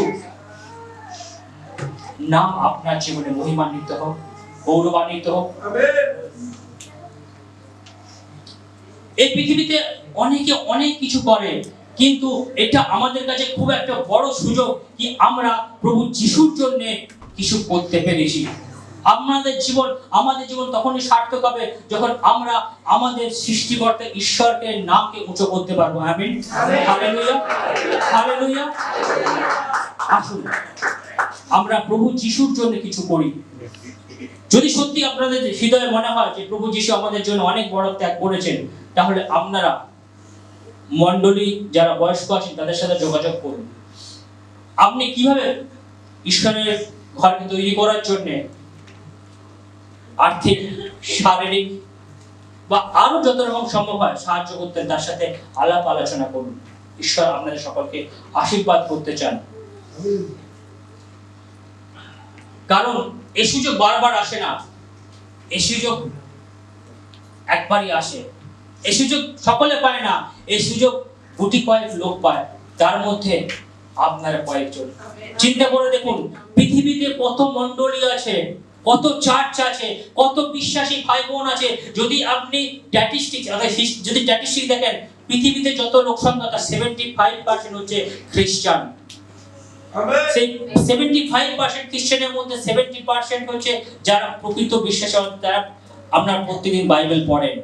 নাম আপনার জীবনে মহিমান্বিত হোক, গৌরবান্বিত হোক। এই পৃথিবীতে অনেকে অনেক কিছু করে, কিন্তু এটা আমাদের কাছে খুব একটা বড় সুযোগ কি আমরা প্রভু যিশুর জন্য কিছু করতে পেরেছি। আমাদের জীবন তখনই সার্থক হবে যখন আমরা আমাদের সৃষ্টিকর্তা ঈশ্বরকে নামকে উঁচু করতে পারবো। আমিন। হালেলুয়া, হালেলুয়া। আসুন আমরা প্রভু যিশুর জন্য কিছু করি। যদি সত্যি আপনাদের হৃদয়ে মনে হয় যে প্রভু যিশু আমাদের জন্য অনেক বড় ত্যাগ করেছেন, তাহলে আপনারা মণ্ডলী যারা বয়স্ক আছেন তাদের সাথে যোগাযোগ করুন। আপনি কিভাবে ঈশ্বরের ঘরকে তৈরি করার জন্য আর্থিক, শারীরিক বা আরো যত রকম সম্ভব হয় সাহায্য করতেন, তার সাথে আলাপ আলোচনা করুন। ঈশ্বর আপনাদের সকলকে আশীর্বাদ করতে চান। কারণ এই সুযোগ বারবার আসে না, এই সুযোগ একবারই আসে। এই সুযোগ সকলে পায় না, এই সুযোগ গুটি কয়েক লোক পায়, তার মধ্যে আপনারা কয়েকজন। চিন্তা করে দেখুন, পৃথিবীতে কত মণ্ডলী আছে, কত চার্চ আছে, কত বিশ্বাসী ভাই বোন আছে। যদি আপনি স্ট্যাটিস্টিক্স দেখেন, পৃথিবীতে যত লোক সংখ্যা তার 75% হচ্ছে খ্রিস্টান। সেই 75% খ্রিস্টানের মধ্যে 70% হচ্ছে যারা প্রকৃত বিশ্বাসী, তারা আপনার প্রতিদিন বাইবেল পড়েন।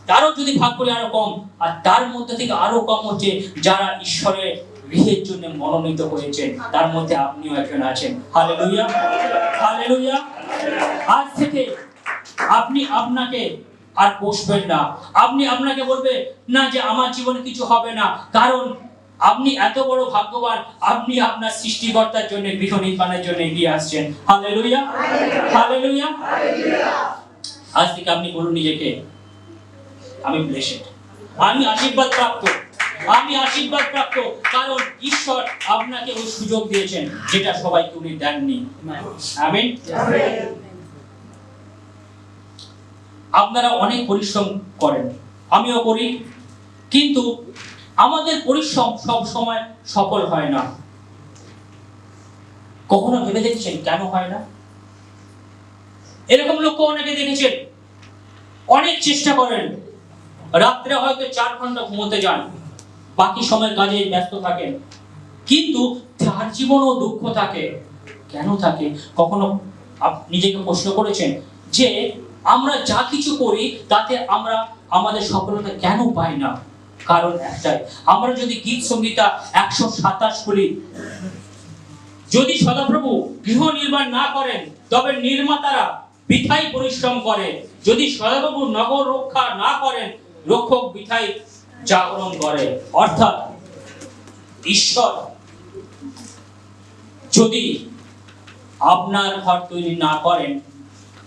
তারও যদি ভাগ করে আরো কম, আর তার মধ্যে থেকে আরো কম হচ্ছে যারা ঈশ্বরের গৃহের জন্য মনোনীত হয়েছেন, তার মধ্যে আপনিও একজন আছেন। হালেলুয়া, হালেলুয়া। আজ থেকে আপনি আপনাকে আর বসবেন না, আপনি আপনাকে বলবে না যে আমার জীবনে কিছু হবে না, কারণ আপনি এত বড় ভাগ্যবান, আপনি আপনার সৃষ্টিকর্তার জন্য গৃহ নির্মাণের জন্য এগিয়ে আসছেন। হালেলুয়া, হালেলুয়া। আজ থেকে আপনি বলুন নিজেকে, আমি ব্লেসড, আমি আশীর্বাদ প্রাপ্ত, আমি আশীর্বাদ প্রাপ্ত, কারণ ঈশ্বর আপনাকে ওই সুযোগ দিয়েছেন যেটা সবাইকে উনি দেননি। আমিন। আপনারা অনেক পরিশ্রম করেন, আমিও করি, কিন্তু আমাদের পরিশ্রম সব সময় সফল হয় না। কখনো ভেবে দেখেছেন কেন হয় না? এরকম লোক অনেকে দেখেছেন, অনেক চেষ্টা করেন, রাত্রে হয়তো 4 ঘন্টা ঘুমোতে যান, বাকি সময় কাজে ব্যস্ত থাকেন, কিন্তু তার জীবনেও দুঃখ থাকে। কেন থাকে? কখনো নিজেকে প্রশ্ন করেছেন যে আমরা যা কিছু করি তাতে আমরা আমাদের সফলতা কেন পাই না? কারণ একটাই, আমরা যদি গীত সংহিতা 127 বলি, যদি সদাপ্রভু গৃহ নির্মাণ না করেন তবে নির্মাতারা বৃথাই পরিশ্রম করে, যদি সদাপ্রভু নগর রক্ষা না করেন রক্ষক বৃথাই জাগরণ করে। অর্থাৎ ঈশ্বর যদি আপনার ঘর তৈরি না করেন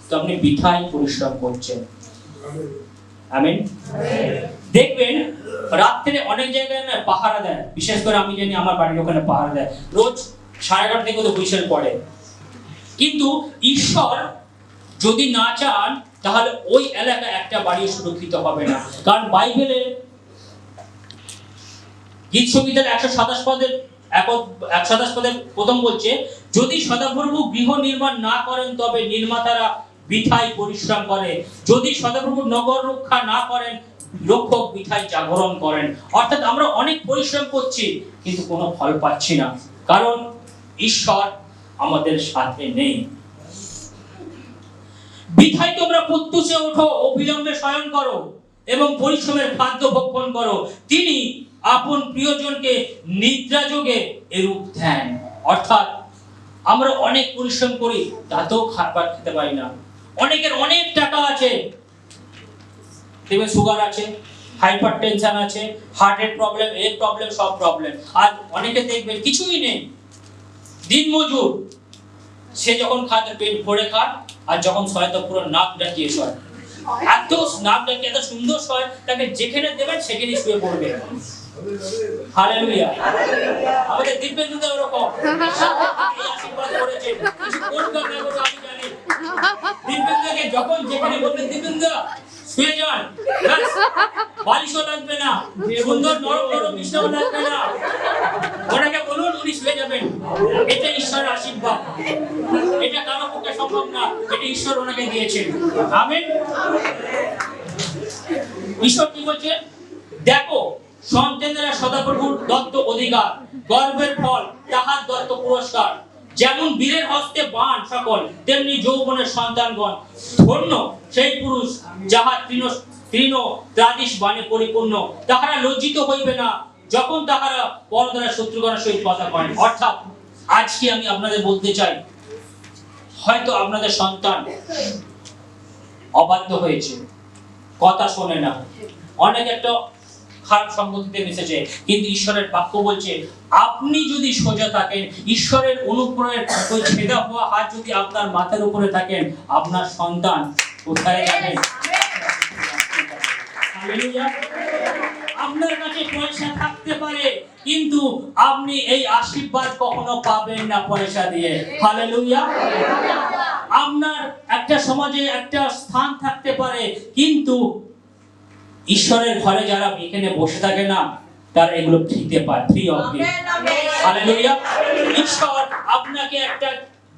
তো আপনি বৃথাই পরিশ্রম করছেন। আমিন। দেখবেন রাত্রে অনেক জায়গায় না পাহারা দেয়, বিশেষ করে আমি জানি আমার বাড়ির ওখানে পাহারা দেয়, রোজ 11:30 থেকে তো হুইসেল পড়ে। কিন্তু ঈশ্বর যদি না চান তাহলে ওই এলাকা একটা বাড়ি সুরক্ষিত হবে না। কারণ বাইবেলে গীত সংহিতার 127 পদে প্রথম বলছে, যদি সদাপ্রভু গৃহ নির্মাণ না করেন তবে নির্মাতারা বৃথায় পরিশ্রম করে, যদি সদাপ্রভু নগর রক্ষা না করেন রক্ষক বৃথায় জাগরণ করেন। অর্থাৎ আমরা অনেক পরিশ্রম করছি কিন্তু কোনো ফল পাচ্ছি না, কারণ ঈশ্বর আমাদের সাথে নেই। বৃথায় তোমরা প্রত্যুষে ওঠো, অবিলম্বে শয়ন করো এবং পরিশ্রমের খাদ্য ভক্ষণ করো, তিনি আপন প্রিয়জনকে নিদ্রা যোগে এরূপ দেন। অর্থাৎ আমরা অনেক পরিশ্রম করি তাতেও খাবার খেতে পারি না। অনেকের অনেক টাকা আছে, সুগার আছে, হাইপার টেনশন আছে, হার্টের প্রবলেম, এর প্রবলেম, সব প্রবলেম। আর অনেকে দেখবেন কিছুই নেই, দিনমজুর, সে যখন খায় পেট ভরে খায়, আর যখন শয় তো পুরো নাক ডাকিয়ে শয়। এত নাক ডাকিয়ে এত সুন্দর শয়, তাকে যেখানে দেবেন সেখানেই শুয়ে পড়বে। হালেলুয়া। আমাদের দিব্যেন্দুদা ওরকম এই আশীর্বাদ করেছেন, কিছু করবে না বলে আমি জানি। দিব্যেন্দুদাকে যখন যেখানে বলবেন দিব্যেন্দুদা শুয়ে যান, বালিশও লাগবে না, সুন্দর নরম নরম বিছানাও লাগবে না, ওনাকে বলুন উনি শুয়ে যাবেন। এটা ঈশ্বরের আশীর্বাদ, এটা কারো পক্ষে সম্ভব না, এটা ঈশ্বর ওনাকে দিয়েছেন। আমেন। ঈশ্বর কি বলছে? দেখো সন্তানেরা সদাপ্রভুর দত্ত অধিকার, গর্বের ফল তাহার দত্ত পুরস্কার। যেমন বীরের হস্তে বাণ সকল, তেমনি যৌবনের সন্তানগণ। ধন্য সেই পুরুষ যাহার তৃণ ত্রাদিশ বাণে পরিপূর্ণ, তাহারা লজ্জিত হইবে না যখন তাহারা পর দ্বারা শত্রুগণের সহিত কথা করেন। অর্থাৎ আজকে আমি আপনাদের বলতে চাই, হয়তো আপনাদের সন্তান অবাধ্য হয়েছে, কথা শোনে না, অনেক একটা খারাপ সঙ্গতিতে মিশেছে, কিন্তু ঈশ্বরের বাক্য বলছে আপনি যদি সোজা থাকেন, ঈশ্বরের অনুগ্রহের ওই ছেদা হওয়া হাত যদি আপনার মাথার উপরে থাকেন, আপনার সন্তান কোথায় যাবেন? হালেলুয়া। আপনার কাছে পয়সা থাকতে পারে কিন্তু আপনি এই আশীর্বাদ কখনো পাবেন না পয়সা দিয়ে। হালেলুয়া। আপনার একটা সমাজে একটা স্থান থাকতে পারে কিন্তু ঈশ্বরের ঘরে যারা এখানে বসে থাকে না, তারা এগুলো ফ্রিতে পায়, ফ্রি অফ গিফট। হালেলুয়া। ঈশ্বর আপনাকে একটা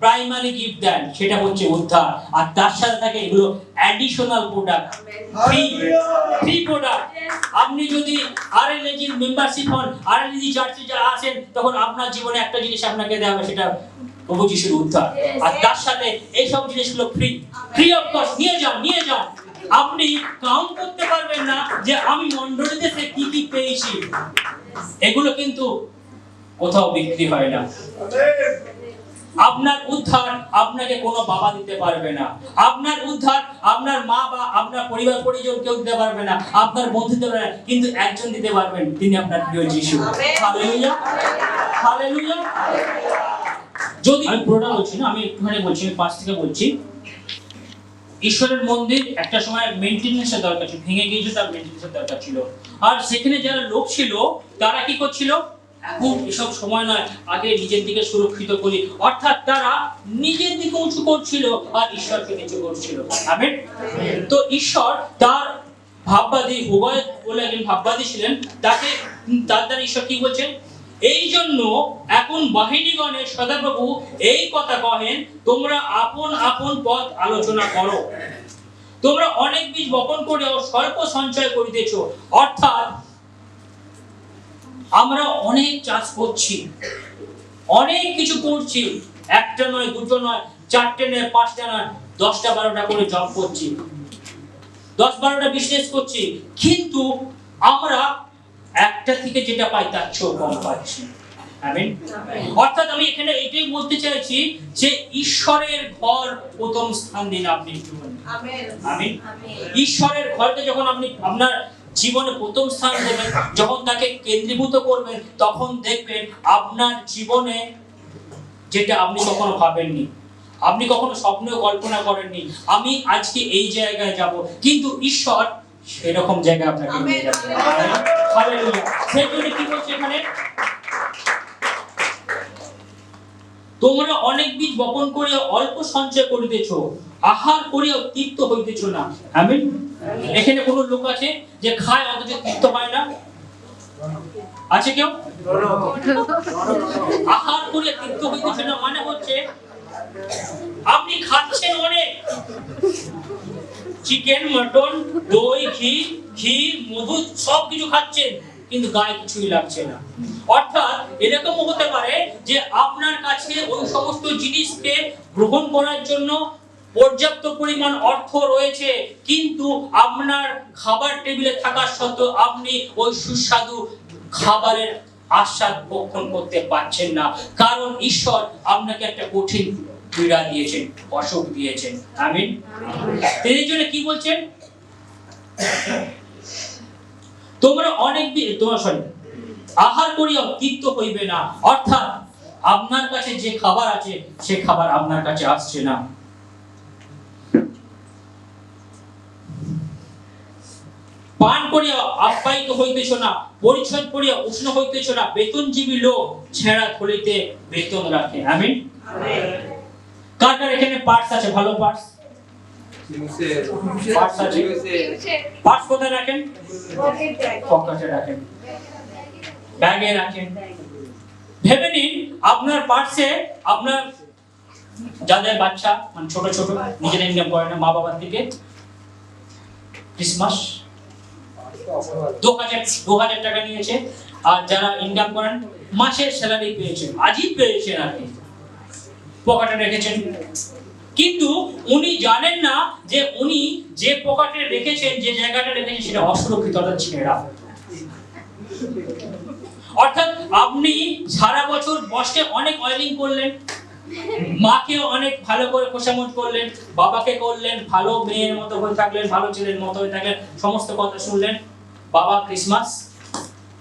প্রাইমারি গিফট দেন, সেটা হচ্ছে উদ্ধার, আর তার সাথে থাকে এগুলো অ্যাডিশনাল প্রোডাক্ট, ফ্রি প্রোডাক্ট। আপনি যদি আরএলএজি মেম্বারশিপ হন, আরএলএজি চার্চে যা আছেন, তখন আপনার জীবনে একটা জিনিস আপনাকে দেওয়া হবে, সেটা প্রভু যিশুর উদ্ধার, আর তার সাথে এই সব জিনিসগুলো ফ্রি, ফ্রি অফ কস্ট। নিয়ে যান, নিয়ে যান। আপনি কাউন্ট করতে পারবেন না যে আমি মণ্ডলীতে কি কি পেয়েছি, এগুলো কিন্তু কোথাও বিক্রি হয় না। আপনার উদ্ধার আপনাকে কোনো বাবা দিতে পারবে না, আপনার উদ্ধার আপনার মা বা আপনার পরিবার পরিজন কেউ দিতে পারবে না, আপনার বন্ধু দিতে পারবে না, কিন্তু একজন দিতে পারবেন, তিনি আপনার প্রিয় যিশু। Hallelujah, hallelujah. যদি আমি পুরোটা বলছি না, আমি একটুখানি বলছি, আমি পাশ থেকে বলছি। ঈশ্বরের মন্দির একটা সময় মেইনটেনেন্সের দরকার ছিল, ভেঙে গিয়েছিল, তার মেইনটেনেন্সের দরকার ছিল। আর সেখানে যারা লোক ছিল তারা কি করছিল? এখন এসব সময় নয়, আগে নিজের দিকে সুরক্ষিত করি, অর্থাৎ তারা নিজের দিকে উঁচু করছিল আর ঈশ্বরকে নিচু করছিল। আমেন। তো ঈশ্বর তার ভাববাদী, উভয় বলে একজন ভাববাদী ছিলেন, তাকে তার দ্বারা ঈশ্বর কি বলছেন? এই জন্য এখন বাহিনীগণের সদাপ্রভু এই কথা কহেন, তোমরা আপন আপন পথ আলোচনা করো। তোমরা অনেক বীজ বপন করেও স্বল্প সঞ্চয় করিতেছ। অর্থাৎ আমরা অনেক চাষ করছি, অনেক কিছু করছি, একটা নয়, দুটো নয়, চারটে নয়, পাঁচটা নয়, 10টা 12টা করে জব করছি, 10-12টা বিজনেস করছি, কিন্তু আমরা একটা থেকে যেটা পাই তার চেয়েও কম পাচ্ছি। আমেন। অর্থাৎ আমি এখানে এটাই বলতে চাইছি যে ঈশ্বরের ঘর প্রথম স্থান দিন আপনি। Amen, amen. ঈশ্বরের ঘরকে যখন আপনি আপনার জীবনে প্রথম স্থান দেবেন, যখন তাকে কেন্দ্রীভূত করবেন, তখন দেখবেন আপনার জীবনে যেটা আপনি কখনো ভাবেননি, আপনি কখনো স্বপ্নেও কল্পনা করেননি, আমি আজকে এই জায়গায় যাব, কিন্তু ঈশ্বর সেরকম জায়গায় আপনাকে নিয়ে যাবে। হালেলুয়া। সেই জন্য কি বলছে এখানে? তোমরা অনেক বীজ বপন করিয়া অল্প সঞ্চয় করিতেছ, আহার করিয়া তৃপ্ত হইতেছ না। আমেন। এখানে কোন লোক আছে যে খায় অথচ তৃপ্ত হয় না? আছে কেউ? আহার করিয়া তৃপ্ত হইতেছ না মানে হচ্ছে আপনি খাচ্ছেন অনেক চিকেন, মটন, দই, ঘি, ক্ষীর, মধু সব কিছু খাচ্ছেন, কিন্তু গায়ে কিছুই লাগছে না। অর্থাৎ এরকমও হতে পারে যে আপনার কাছে ওই সমস্ত জিনিসকে গ্রহণ করার জন্য পর্যাপ্ত পরিমাণ অর্থ রয়েছে, কিন্তু আপনার খাবার টেবিলে থাকা সত্ত্বেও আপনি ওই সুস্বাদু খাবারের আস্বাদ ভক্ষণ করতে পারছেন না, কারণ ঈশ্বর আপনাকে একটা কঠিন পীড়া দিয়েছেন, অসুখ দিয়েছেন। আমিন। এই জন্য কি বলছেন, তোমরা আহার করিয়া তৃপ্ত হইবে না, অর্থাৎ আপনার কাছে যে খাবার আছে সে খাবার আপনার কাছে আসছে না। পান করিয়া আপ্যায়িত হইতেছ না, পরিচ্ছদ করিয়া উষ্ণ হইতেছ না, বেতনজীবী লোক ছেঁড়া থলিতে বেতন রাখে। আমিন। কার কার এখানে পার্স আছে? ভালো পার্স পার্স আছে? পার্স কোথায় রাখেন? পকেটে রাখেন, ব্যাগে রাখেন। ভেবে নিন আপনার পার্সে আপনার যাদের বাচ্চা মানে ছোট ছোট নিজেরা ইনকাম করে না, মা বাবার থেকে ক্রিসমাস 2000 টাকা নিয়েছে, আর যারা ইনকাম করেন মাসের স্যালারি পেয়েছেন, আজই পেয়েছেন, আপনি পকেটে রেখেছেন, কিন্তু উনি জানেন না যে উনি যে পকেটে রেখেছেন, যে জায়গাটা রেখেছেন সেটা অসুরক্ষিত, অর্থাৎ ছেঁড়া। অর্থাৎ আপনি সারা বছর বসে অনেক অয়েলিং করলেন, মাকে অনেক ভালো করে খোশামত করলেন, বাবাকে করলেন, ভালো মেয়ের মতো হয়ে থাকলেন, ভালো ছেলের মতো হয়ে থাকলেন, সমস্ত কথা শুনলেন। বাবা ক্রিসমাস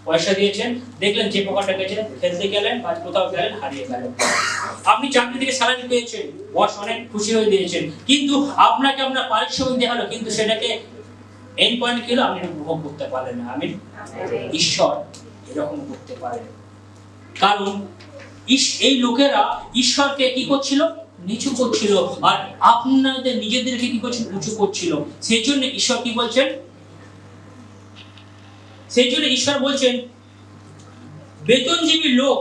পয়সা দিয়েছেন, দেখলেন যে পকেটে গেছে, খেলতে গেলেন বা কোথাও গেলেন, হারিয়ে গেল। আপনি চাকরি থেকে স্যালারি পেয়েছেন, বস অনেক খুশি হয়ে দিয়েছেন, কিন্তু আপনাকে আপনার পারিশ্রমিক দেওয়া হলো, কিন্তু সেটাকে এন্ড পয়েন্ট কি হলো আপনি উপভোগ করতে পারলেন না। আমি ঈশ্বর এরকম করতে পারে, কারণ এই লোকেরা ঈশ্বরকে কি করছিল? নিচু করছিল, আর আপনাদের নিজেদেরকে কি করছিল? উঁচু করছিল। সেই জন্য ঈশ্বর কি বলছেন? সেই জন্য ঈশ্বর বলছেন বেতনজীবী লোক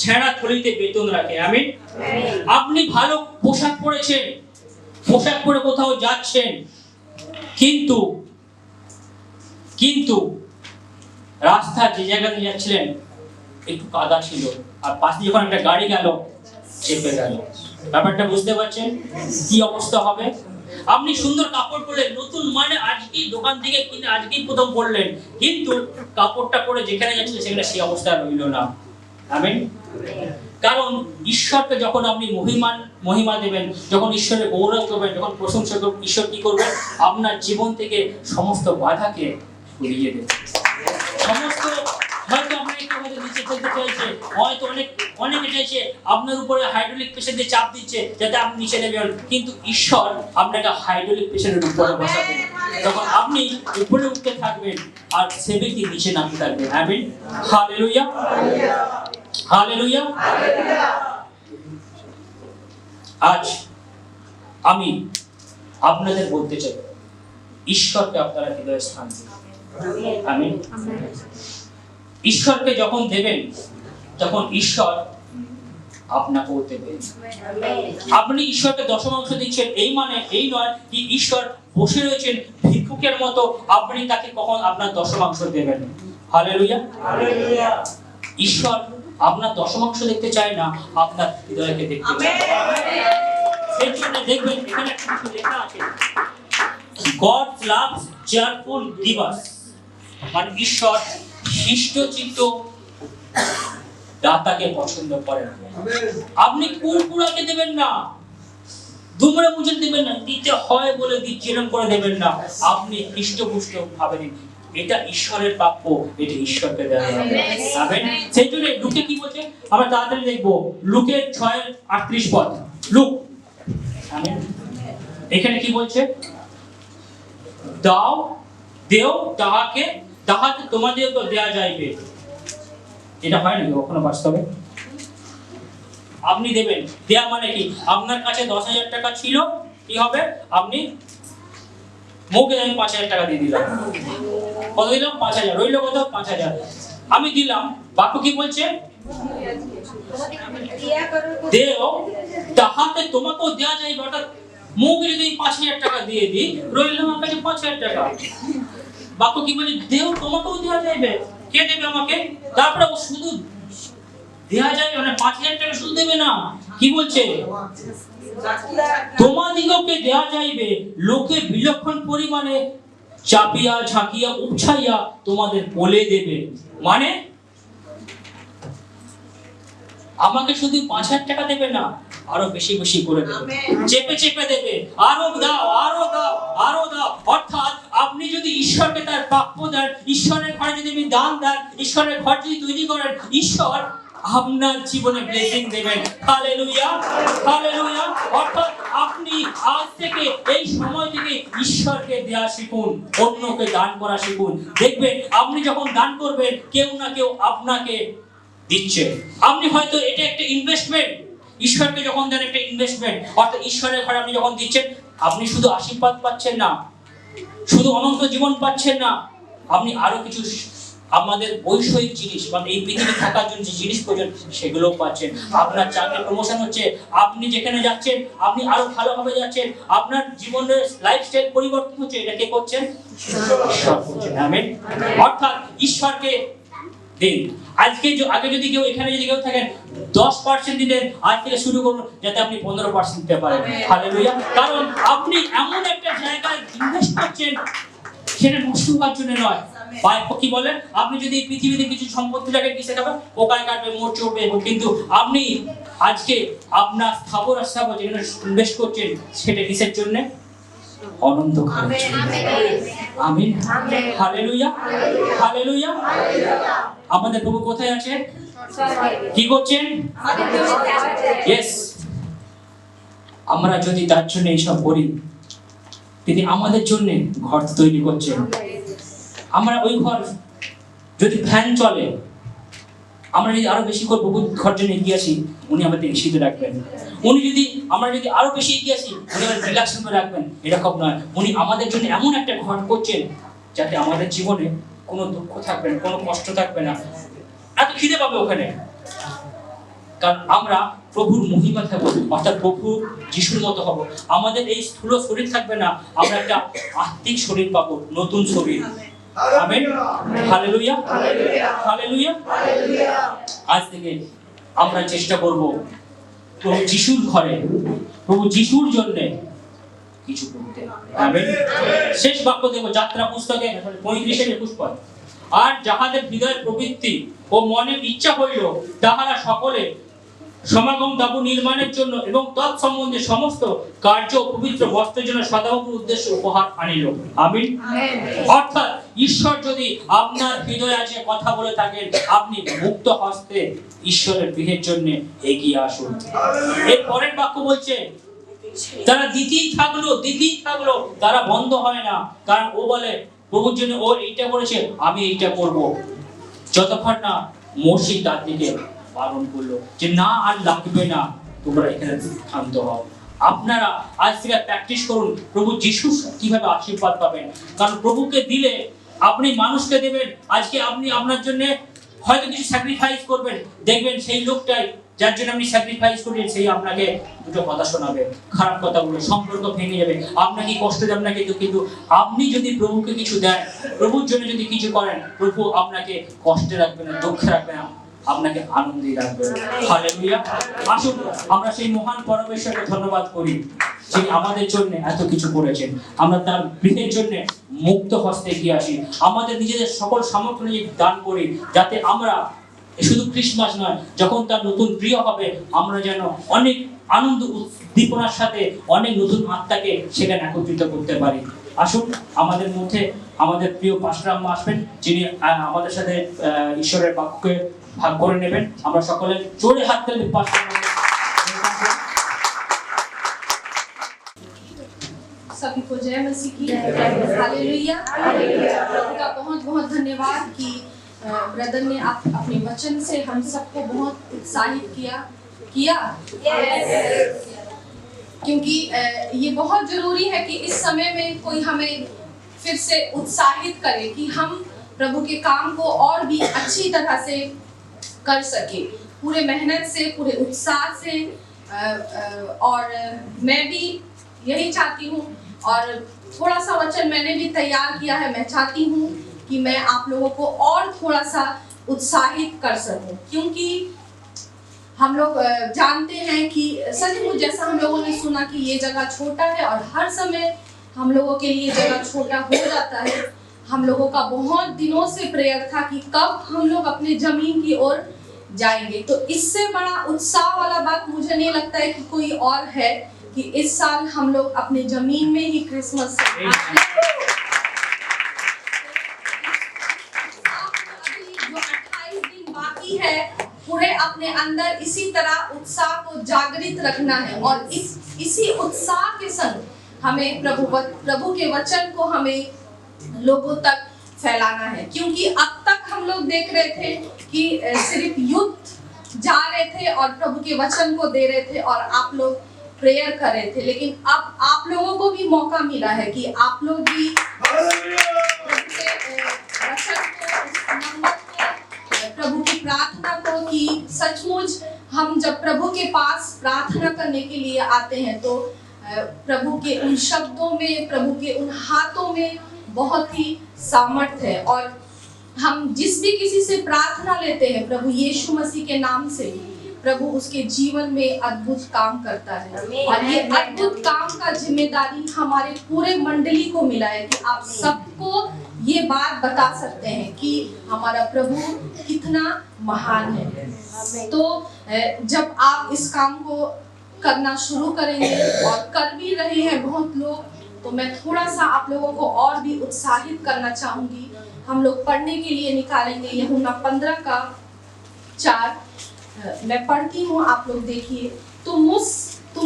ছেঁড়া থলিতে বেতন রাখে। আমিন। আপনি ভালো পোশাক পরেছেন, পোশাক পরে কোথাও যাচ্ছেন, কিন্তু কিন্তু রাস্তা যে জায়গাতে যাচ্ছিলেন একটু কাদা ছিল, আর পাশে যখন একটা গাড়ি গেল চেপে গেল। ব্যাপারটা বুঝতে পারছেন কি অবস্থা হবে? আপনি সুন্দর কাপড় পরলেন, নতুন মানে আজকেই দোকান থেকে কিনে আজকেই প্রথম পরলেন, কিন্তু কাপড়টা পরে যেখানে যাচ্ছিলেন সেখানে সেই অবস্থা রইল না। আমিন। কারণ ঈশ্বরকে যখন আপনি মহিমা দেবেন, যখন ঈশ্বরের গৌরব করবেন, যখন প্রশংসা করবেন, ঈশ্বর কি করবেন? আপনার জীবন থেকে সমস্ত বাধাকে সরিয়ে দেবেন। সমস্ত হয়তো আপনাকে কেউ হয়তো নিচে ফেলতে চাইছে, হয়তো অনেকে চাইছে আপনার উপরে হাইড্রোলিক প্রেসার দিয়ে চাপ দিচ্ছে যাতে আপনি নিচে নেবেন, কিন্তু ঈশ্বর আপনাকে হাইড্রোলিক প্রেসারের উপরে বসাবেন, তখন আপনি উপরে উঠতে থাকবেন আর সে ব্যক্তি নিচে নামতে থাকবেন। আমিন। হালেলুয়া, হালেলুয়া। আজ আমি আপনাদের বলতে চাই ঈশ্বরকে আপনারা হৃদয়ে স্থান দিন। আমিন। ঈশ্বরকে যখন দেবেন তখন ঈশ্বর আপনাকেও দেবেন। আপনি ঈশ্বরকে দশমাংশ দিচ্ছেন, এই মানে এই নয় কি ঈশ্বর বসে রয়েছেন ভিক্ষুকের মতো, আপনি তাকে কখন আপনার দশমাংশ দেবেন। Hallelujah, hallelujah. ঈশ্বর আপনার দশমাংশ দেখতে চায় না, আপনার হৃদয়কে দেখতে চায়। সেই জন্য দেখবেন এখানে একটা কিছু লেখা আছে, God loves cheerful givers, মানে ঈশ্বর শিষ্টচিত্ত দাতাকে পছন্দ করেন। আপনি কুরকুরাকে দেবেন না, দুমড়ে মুচড়ে দেবেন না, দিতে হয় বলে দিচ্ছি এরকম করে দেবেন না, আপনি হৃষ্টপুষ্ট ভাবে দিন। এটা ঈশ্বরের প্রাপ্য, এটা ঈশ্বরকে দেওয়া হবে। আমেন। সেই জন্য লুকে কি বলছে আমরা তাড়াতাড়ি দেখবো, লুকের 6:38 পদ। Look, amen. এখানে কি বলছে? দাও দেও তাহাতে তোমাদেরকে দেয়া যাইবে। এটা হয় নাকি কখনো বাস্তবে? আপনি দেবেন, দেয়া মানে কি? আপনার কাছে 10,000 টাকা ছিল, কি হবে? আপনি মুখে আমি 5,000 টাকা দিয়ে দিলাম। কত দিলাম? 5,000। রইল কত? 5,000। আমি দিলাম। বাক্য কি বলছে? দেও তাহাতে তোমাকেও দেওয়া যাইবে। অর্থাৎ মুখে যদি 5,000 টাকা দিয়ে দিই, রইল আমার কাছে 5,000 টাকা। বাক্য কি বলে? দেও তোমাকেও দেওয়া যাইবে। কে দেবে আমাকে? তারপরে ও শুধু দেওয়া যাবে মানে 5,000 টাকা শুধু দেবে না, কি বলছে? তোমাদিগকে দেওয়া যাইবে লোকে বিলক্ষণ পরিমাণে চাপিয়া ঝাঁকিয়া উঠাইয়া তোমাদের বলে দেবে। মানে আমাকে শুধু 5,000 টাকা দেবে না, আরো বেশি বেশি করে দেবে, চেপে চেপে দেবে, আরো দাও, আরো দাও, আরো দাও। অর্থাৎ আপনি যদি ঈশ্বরকে তার প্রাপ্য দেন, ঈশ্বরের ঘরে যদি আপনি দান দেন, ঈশ্বরের ঘর যদি তৈরি করেন, ঈশ্বর আপনার জীবনে ব্লেসিং দেবেন। Hallelujah, hallelujah. অর্থাৎ আপনি আজ থেকে, এই সময় থেকে ঈশ্বরকে দেয়া শিখুন, অন্যকে দান করা শিখুন। দেখবেন আপনি যখন দান করবেন, কেউ না কেউ আপনাকে দিচ্ছে। আপনি হয়তো এটা একটা ইনভেস্টমেন্ট, ঈশ্বরকে যখন দেন একটা ইনভেস্টমেন্ট। অর্থাৎ ঈশ্বরের ঘরে আপনি যখন দিচ্ছেন, আপনি শুধু আশীর্বাদ পাচ্ছেন না, শুধু অনন্ত জীবন পাচ্ছেন না, আপনি আরো কিছু আমাদের বৈষয়িক জিনিস বা এই পৃথিবী থাকার জন্য যে জিনিস প্রয়োজন সেগুলোও পাচ্ছেন। আপনার চাকরি প্রমোশন হচ্ছে, আপনি যেখানে যাচ্ছেন আপনি আরো ভালোভাবে যাচ্ছেন, আপনার জীবনের লাইফস্টাইল পরিবর্তন হচ্ছে। এটা কে করছেন? ঈশ্বর করছেন। আমেন। অর্থাৎ ঈশ্বরকে দিন। আজকে আগে যদি কেউ এখানে যদি কেউ থাকেন 10% দিলেন, আজ থেকে শুরু করুন যাতে আপনি 15% দিতে পারেন। হালেলুয়া। কারণ আপনি এমন একটা জায়গায় ইনভেস্ট করছেন, সেটা নষ্ট হওয়ার জন্য নয়। বাইবেল কি বলে? আপনি যদি পৃথিবীতে কিছু সম্পত্তি রাখেন, কিসে খাবেন? পোকায় কাটবে, মোট চড়বে। কিন্তু আপনি আজকে আপনার স্থাবর যেখানে ইনভেস্ট করছেন, সেটা কিসের জন্য? অনন্ত। আমিন। হালেলুয়া, হালেলুয়া। আমাদের প্রভু কোথায় আছেন? কি করছেন? ইয়েস। আমরা যদি তার জন্য এইসব করি, তিনি আমাদের জন্য ঘর তৈরি করছেন। আমরা ওই ঘর যদি ফ্যান চলে, আমরা যদি আরো বেশি করে প্রভুর ঘর জন্য এগিয়ে আসি, উনি আমাদের এসিতে রাখবেন। উনি যদি আমরা যদি আরো বেশি এগিয়ে আসি, উনি আমাদের রিল্যাক্স রুমে রাখবেন। এরকম নয়, উনি আমাদের জন্য এমন একটা ঘর করছেন যাতে আমাদের জীবনে কোনো দুঃখ থাকবে না, কোনো কষ্ট থাকবে না, এত খিদে পাবে ওখানে। কারণ আমরা প্রভুর মহিমা থাকবো, অর্থাৎ প্রভু যিশুর মতো হব। আমাদের এই স্থূল শরীর থাকবে না, আমরা একটা আত্মিক শরীর পাবো, নতুন শরীর। আমেন। হালেলুয়া, হালেলুয়া। আজ থেকে আমরা চেষ্টা করব প্রভু যিশুর ঘরে, প্রভু যিশুর জন্য কিছু করতে। আমেন। শেষ বাক্য দেব যাত্রা পুস্তকে 35-21 পদ। আর যাহাদের হৃদয়ের প্রবৃত্তি ও মনের ইচ্ছা হইল, তাহারা সকলে সমাগম তাঁবু নির্মাণের জন্য এবং তৎসম্বন্ধে সমস্ত কার্য পবিত্র বস্ত্রের জন্য সদাপ্রভুর উদ্দেশ্যে উপহার আনিল। আমিন। অর্থাৎ ঈশ্বর যদি আপনার হৃদয়ে আজকে কথা বলে থাকেন, আপনি মুক্ত হস্তে ঈশ্বরের গৃহের জন্য এগিয়ে আসুন। এর পরের বাক্য বলছে, তারা দিতেই থাকলো, তারা বন্ধ হয় না। কারণ ও বলে প্রভুর জন্য ও এইটা করেছে, আমি এইটা করব, যতক্ষণ না মসি তার দিকে বারণ করলো যে না আর লাগবে না, তোমরা এখানে শান্ত হও। আপনারা আজ থেকে প্র্যাকটিস করুন প্রভু যিশু কিভাবে আশীর্বাদ পাবেন। কারণ প্রভুকে দিলে আপনি মানুষকে দেবেন। আজকে আপনি আপনার জন্য হয়তো কিছু স্যাক্রিফাইস করবেন, দেখবেন সেই লোকটাই যার জন্য আপনি স্যাক্রিফাইস করলেন, সেই আপনাকে দুটো কথা শোনাবে, খারাপ কথা বলবে, সম্পর্ক ভেঙে যাবে, আপনাকে কষ্ট দেবে না। কিন্তু আপনি যদি প্রভুকে কিছু দেন, প্রভুর জন্য যদি কিছু করেন, প্রভু আপনাকে কষ্টে রাখবে না, দুঃখে রাখবে না, আপনাকে আনন্দে রাখবে। হালেলুয়া। আসুন আমরা সেই মহান পরমেশ্বরকে ধন্যবাদ করি, যিনি আমাদের জন্য এত কিছু করেছেন। আমরা তার গৃহের জন্য মুক্ত হস্তে এগিয়ে আসি, আমাদের নিজেদের সকল সামর্থ্য নিয়ে দান করি, যাতে আমরা শুধু ক্রিসমাস নয়, যখন তার নতুন প্রিয় হবে, আমরা যেন অনেক আনন্দ উদ্দীপনার সাথে অনেক নতুন আত্মাকে সেখানে একত্রিত করতে পারি। আসুন আমাদের মধ্যে আমাদের প্রিয় পাস্টর আম্মা আসবেন, যিনি আমাদের সাথে ঈশ্বরের বাক্যকে ভাগ করে নেবেন। আমরা সকলে জোরে হাত তালি পাস্টর सभी को जय मसीह की। हालेलुया। प्रभु का बहुत बहुत धन्यवाद कि ब्रदर ने अपने वचन से हम सबको बहुत उत्साहित किया क्योंकि ये बहुत जरूरी है कि इस समय में कोई हमें फिर से उत्साहित करे कि हम प्रभु के काम को और भी अच्छी तरह से कर सके, पूरे मेहनत से, पूरे उत्साह से, और मैं भी यही चाहती हूँ, और थोड़ा सा वचन मैंने भी तैयार किया है। मैं चाहती हूँ कि मैं आप लोगों को और थोड़ा सा उत्साहित कर सकूं, क्योंकि हम लोग जानते हैं कि सचमुच जैसा हम लोगों ने सुना कि ये जगह छोटा है, और हर समय हम लोगों के लिए जगह छोटा हो जाता है। हम लोगों का बहुत दिनों से प्रेयर था कि कब हम लोग अपने जमीन की ओर जाएंगे। तो इससे बड़ा उत्साह वाला बात मुझे नहीं लगता है कि कोई और है कि इस साल हम लोग अपने जमीन में ही क्रिसमस अभी जो 28 दिन बाकी है, पूरे अपने अंदर इसी तरह उत्साह को जागृत रखना है, और इसी उत्साह के संग हमें प्रभु के वचन को हमें लोगों तक फैलाना है। क्योंकि अब तक हम लोग देख रहे थे कि सिर्फ युद्ध जा रहे थे और प्रभु के वचन को दे रहे थे और आप लोग प्रेयर कर रहे थे, लेकिन अब आप लोगों को भी मौका मिला है कि आप लोग भी प्रभु के वचन को, नंबर को, प्रभु की प्रार्थना को, कि सचमुच हम जब प्रभु के पास प्रार्थना करने के लिए आते हैं तो प्रभु के उन शब्दों में, प्रभु के उन हाथों में बहुत ही सामर्थ्य है। और हम जिस भी किसी से प्रार्थना लेते हैं प्रभु यीशु मसीह के नाम से, प्रभु उसके जीवन में अद्भुत काम करता है। और ये अद्भुत काम का जिम्मेदारी हमारे पूरे मंडली को मिला है कि आप सबको ये बात बता सकते हैं कि हमारा प्रभु कितना महान है। तो जब आप इस काम को करना शुरू करेंगे, और कर भी रहे हैं बहुत लोग, तो मैं थोड़ा सा आप लोगों को और भी उत्साहित करना चाहूंगी। हम लोग पढ़ने के लिए निकालेंगे यूहन्ना 15:4। मैं पढ़ती हूँ, आप लोग देखिए। तुम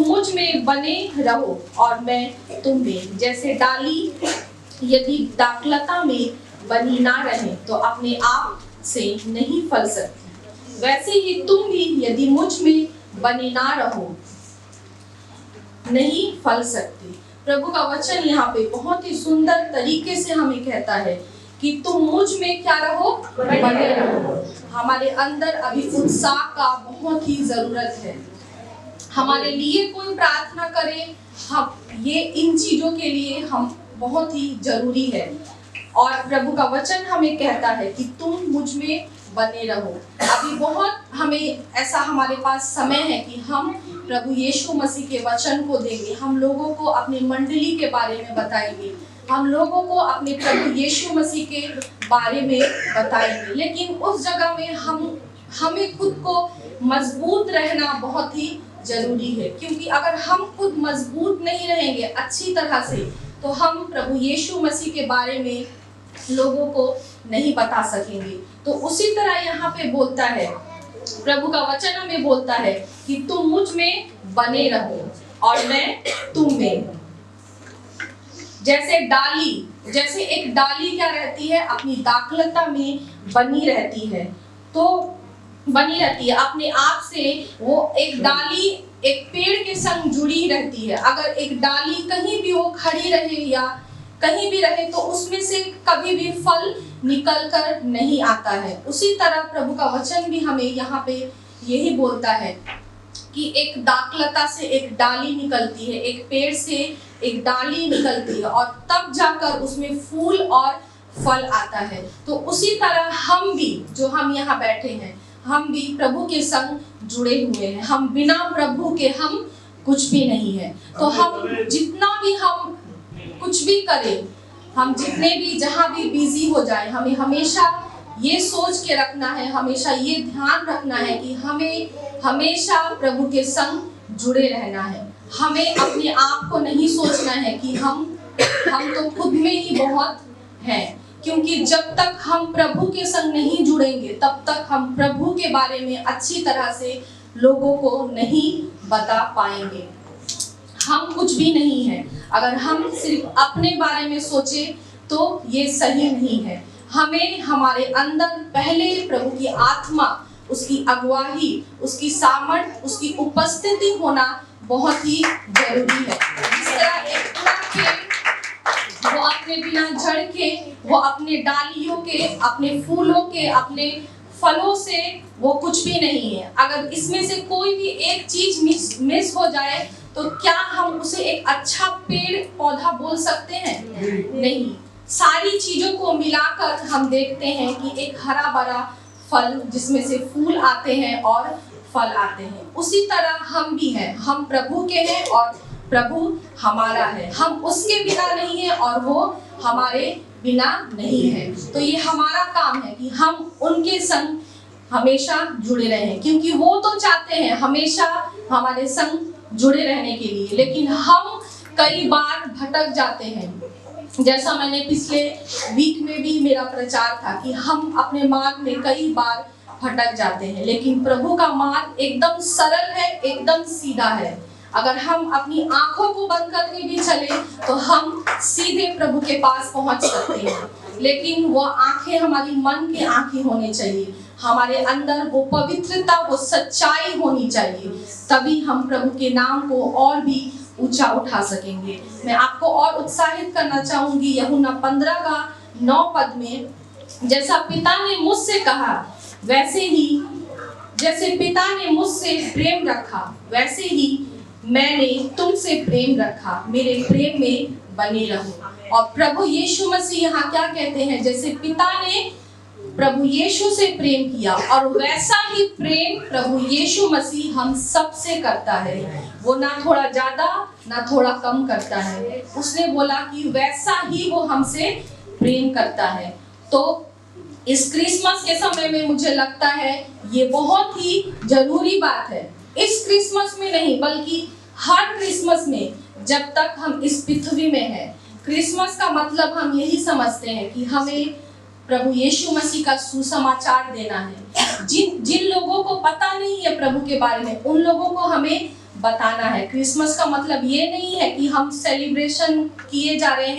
मुझ में बने रहो और मैं तुम में, जैसे डाली यदि दाखलता में बनी ना रहे तो अपने आप से नहीं फल सकती, वैसे ही तुम भी यदि मुझ में बने ना रहो नहीं फल सकती। प्रभु का वचन यहाँ पे बहुत ही सुंदर तरीके से हमें कहता है कि तुम मुझ में क्या रहो, बने रहो। हमारे अंदर अभी उत्साह का बहुत ही जरूरत है। हमारे लिए कोई प्रार्थना करे, हम ये इन चीजों के लिए हम बहुत ही जरूरी है। और प्रभु का वचन हमें कहता है कि तुम मुझ में बने रहो। अभी बहुत हमें ऐसा हमारे पास समय है कि हम प्रभु यीशु मसीह के वचन को देंगे, हम लोगों को अपनी मंडली के बारे में बताएंगे, हम लोगों को अपने प्रभु यीशु मसीह के बारे में बताएंगे। लेकिन उस जगह में हमें खुद को मजबूत रहना बहुत ही जरूरी है, क्योंकि अगर हम खुद मजबूत नहीं रहेंगे अच्छी तरह से, तो हम प्रभु यीशु मसीह के बारे में लोगों को नहीं बता सकेंगे। तो उसी तरह यहाँ पे बोलता है, प्रभु का वचन हमें बोलता है कि तुम मुझ में बने रहो और मैं तुम में। जैसे एक डाली क्या रहती है, अपनी दाखलता में बनी रहती है, तो बनी रहती है अपने आप से। वो एक डाली एक पेड़ के संग जुड़ी रहती है। अगर एक डाली कहीं भी वो खड़ी रहे या कहीं भी रहे, तो उसमें से कभी भी फल निकल कर नहीं आता है। उसी तरह प्रभु का वचन भी हमें यहाँ पे यही बोलता है कि एक दाखलता से एक डाली निकलती है, एक पेड़ से एक डाली निकलती है, और तब जाकर उसमें फूल और फल आता है। तो उसी तरह हम भी, जो हम यहाँ बैठे हैं, हम भी प्रभु के संग जुड़े हुए हैं। हम बिना प्रभु के हम कुछ भी नहीं है। तो हम जितना भी हम कुछ भी करें, हम जितने भी जहाँ भी बिजी हो जाए, हमें हमेशा ये सोच के रखना है, हमेशा ये ध्यान रखना है कि हमें हमेशा प्रभु के संग जुड़े रहना है। हमें अपने आप को नहीं सोचना है कि हम तो खुद में ही बहुत हैं, क्योंकि जब तक हम प्रभु के संग नहीं जुड़ेंगे तब तक हम प्रभु के बारे में अच्छी तरह से लोगों को नहीं बता पाएंगे। हम कुछ भी नहीं है। अगर हम सिर्फ अपने बारे में सोचे तो ये सही नहीं है। हमें हमारे अंदर पहले प्रभु की आत्मा, उसकी अगुवाही, उसकी सामर्थ, उसकी उपस्थिति होना बहुत ही जरूरी है। जिस तरह एक पूरा पेड़ वो अपने बिना जड़ के, वो अपने डालियों के, अपने फूलों के, अपने फलों से वो कुछ भी नहीं है। अगर इसमें से कोई भी एक चीज मिस हो जाए तो क्या हम उसे एक अच्छा पेड़ पौधा बोल सकते हैं? नहीं। सारी चीजों को मिलाकर हम देखते हैं कि एक हरा भरा फल जिसमें से फूल आते हैं और फल आते हैं। उसी तरह हम भी हैं, हम प्रभु के हैं और प्रभु हमारा है। हम उसके बिना नहीं है और वो हमारे बिना नहीं है। तो ये हमारा काम है कि हम उनके संग हमेशा जुड़े रहें, क्योंकि वो तो चाहते हैं हमेशा हमारे संग जुड़े रहने के लिए, लेकिन हम कई बार भटक जाते हैं। जैसा मैंने पिछले वीक में भी मेरा प्रचार था कि हम अपने मार्ग में कई बार भटक जाते हैं, लेकिन प्रभु का मार्ग एकदम सरल है, एकदम सीधा है। अगर हम अपनी आंखों को बंद करके भी चले तो हम सीधे प्रभु के पास पहुंच सकते हैं, लेकिन वो आंखें हमारी मन की आंखें होनी चाहिए। हमारे अंदर वो पवित्रता, वो सच्चाई होनी चाहिए, तभी हम प्रभु के नाम को और भी ऊंचा उठा सकेंगे। मैं आपको और उत्साहित करना चाहूंगी यूहन्ना 15:9 में, जैसा पिता ने मुझसे कहा वैसे ही, जैसे पिता ने मुझसे प्रेम रखा वैसे ही मैंने तुमसे प्रेम रखा, मेरे प्रेम में बने रहो। और प्रभु यीशु मसीह यहाँ क्या कहते हैं, जैसे पिता ने प्रभु यीशु से प्रेम किया और वैसा ही प्रेम प्रभु यीशु मसीह हम सब से करता है। वो ना थोड़ा ज्यादा ना थोड़ा कम करता है। उसने बोला कि वैसा ही वो हमसे प्रेम करता है। तो इस क्रिसमस के समय में मुझे लगता है ये बहुत ही जरूरी बात है। इस क्रिसमस में नहीं बल्कि हर क्रिसमस में, जब तक हम इस पृथ्वी में हैं। क्रिसमस का मतलब हम यही समझते हैं कि हमें प्रभु यीशु मसीह का सुसमाचार देना है। जिन लोगों को पता नहीं है प्रभु के बारे में, उन लोगों को हमें बताना है। क्रिसमस का मतलब ये नहीं है कि हम सेलिब्रेशन किए जा रहे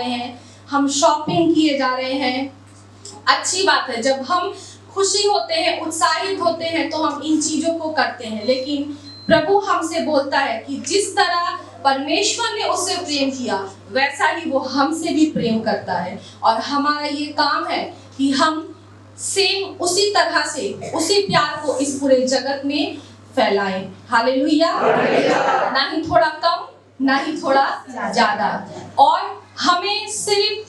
हैं, हम शॉपिंग किए जा रहे हैं। अच्छी बात है, जब हम खुशी होते हैं, उत्साहित होते हैं तो हम इन चीजों को करते हैं, लेकिन प्रभु हमसे बोलता है कि जिस तरह परमेश्वर ने उससे प्रेम किया वैसा ही वो हमसे भी प्रेम करता है। और हमारा ये काम है कि हम सेम उसी तरह से उसी प्यार को इस पूरे जगत में फैलाएं। हालेलुया। ना ही थोड़ा कम ना ही थोड़ा ज्यादा। और हमें सिर्फ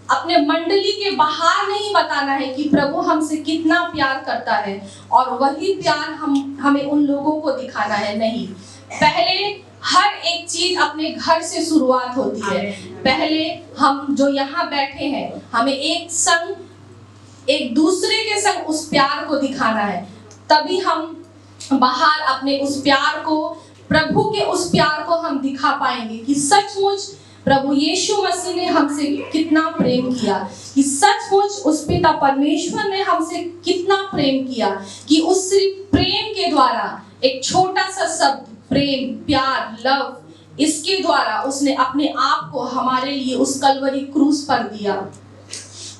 अपने मंडली के बाहर नहीं बताना है कि प्रभु हमसे कितना प्यार करता है और वही प्यार हमें उन लोगों को दिखाना है। नहीं, पहले हर एक चीज अपने घर से शुरुआत होती है। पहले हम जो यहाँ बैठे हैं, हमें एक दूसरे के संग उस प्यार को दिखाना है, तभी हम बाहर अपने उस प्यार को, प्रभु के उस प्यार को हम दिखा पाएंगे कि सचमुच प्रभु यीशु मसीह ने हमसे कितना प्रेम किया, कि सचमुच उस पिता परमेश्वर ने हमसे कितना प्रेम किया, कि उस सिर्फ प्रेम के द्वारा, एक छोटा सा शब्द प्रेम, प्यार, लव, इसके द्वारा उसने अपने आप को हमारे लिए उस कलवरी क्रूस पर दिया।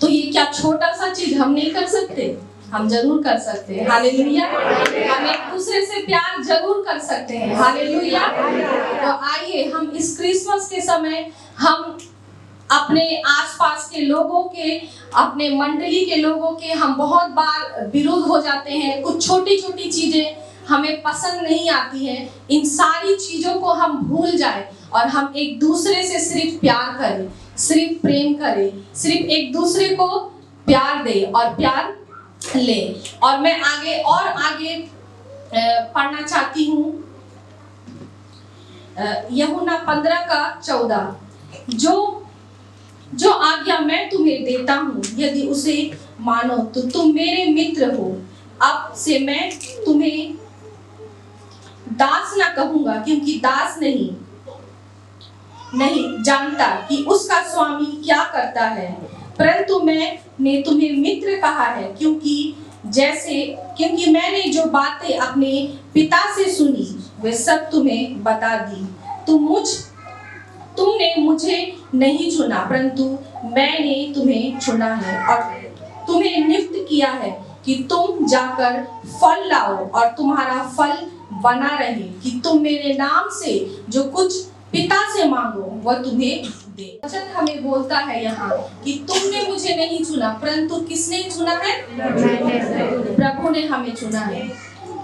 तो ये क्या छोटा सा चीज हम नहीं कर सकते? हम जरूर कर सकते हैं। हालेलुया। हम एक दूसरे से प्यार जरूर कर सकते हैं। हालेलुया। तो आइए हम इस क्रिसमस के समय हम अपने आसपास के लोगों के, अपने मंडली के लोगों के हम बहुत बार विरोध हो जाते हैं। कुछ छोटी छोटी चीजें हमें पसंद नहीं आती हैं। इन सारी चीजों को हम भूल जाए और हम एक दूसरे से सिर्फ प्यार करें, सिर्फ प्रेम करें, सिर्फ एक दूसरे को प्यार दें और प्यार ले। और मैं आगे पढ़ना चाहती हूँ यूहन्ना 15:14। जो आज्ञा मैं तुम्हें देता हूँ, यदि उसे मानो तो तुम मेरे मित्र हो। अब से मैं तुम्हें दास ना कहूंगा, क्योंकि दास नहीं जानता कि उसका स्वामी क्या करता है, परंतु मैंने तुम्हें मित्र कहा है, क्योंकि मैंने जो बातें अपने पिता से सुनी वे सब तुम्हें बता दी। तुमने मुझे नहीं चुना, परंतु मैंने तुम्हें चुना है और तुम्हें नियुक्त किया है कि तुम जाकर फल लाओ और तुम्हारा फल बना रहे, कि तुम मेरे नाम से जो कुछ पिता से मांगो वह तुम्हें दे। वचन हमें बोलता है यहाँ कि तुमने मुझे नहीं चुना, परंतु किसने चुना है? प्रभु ने हमें चुना है।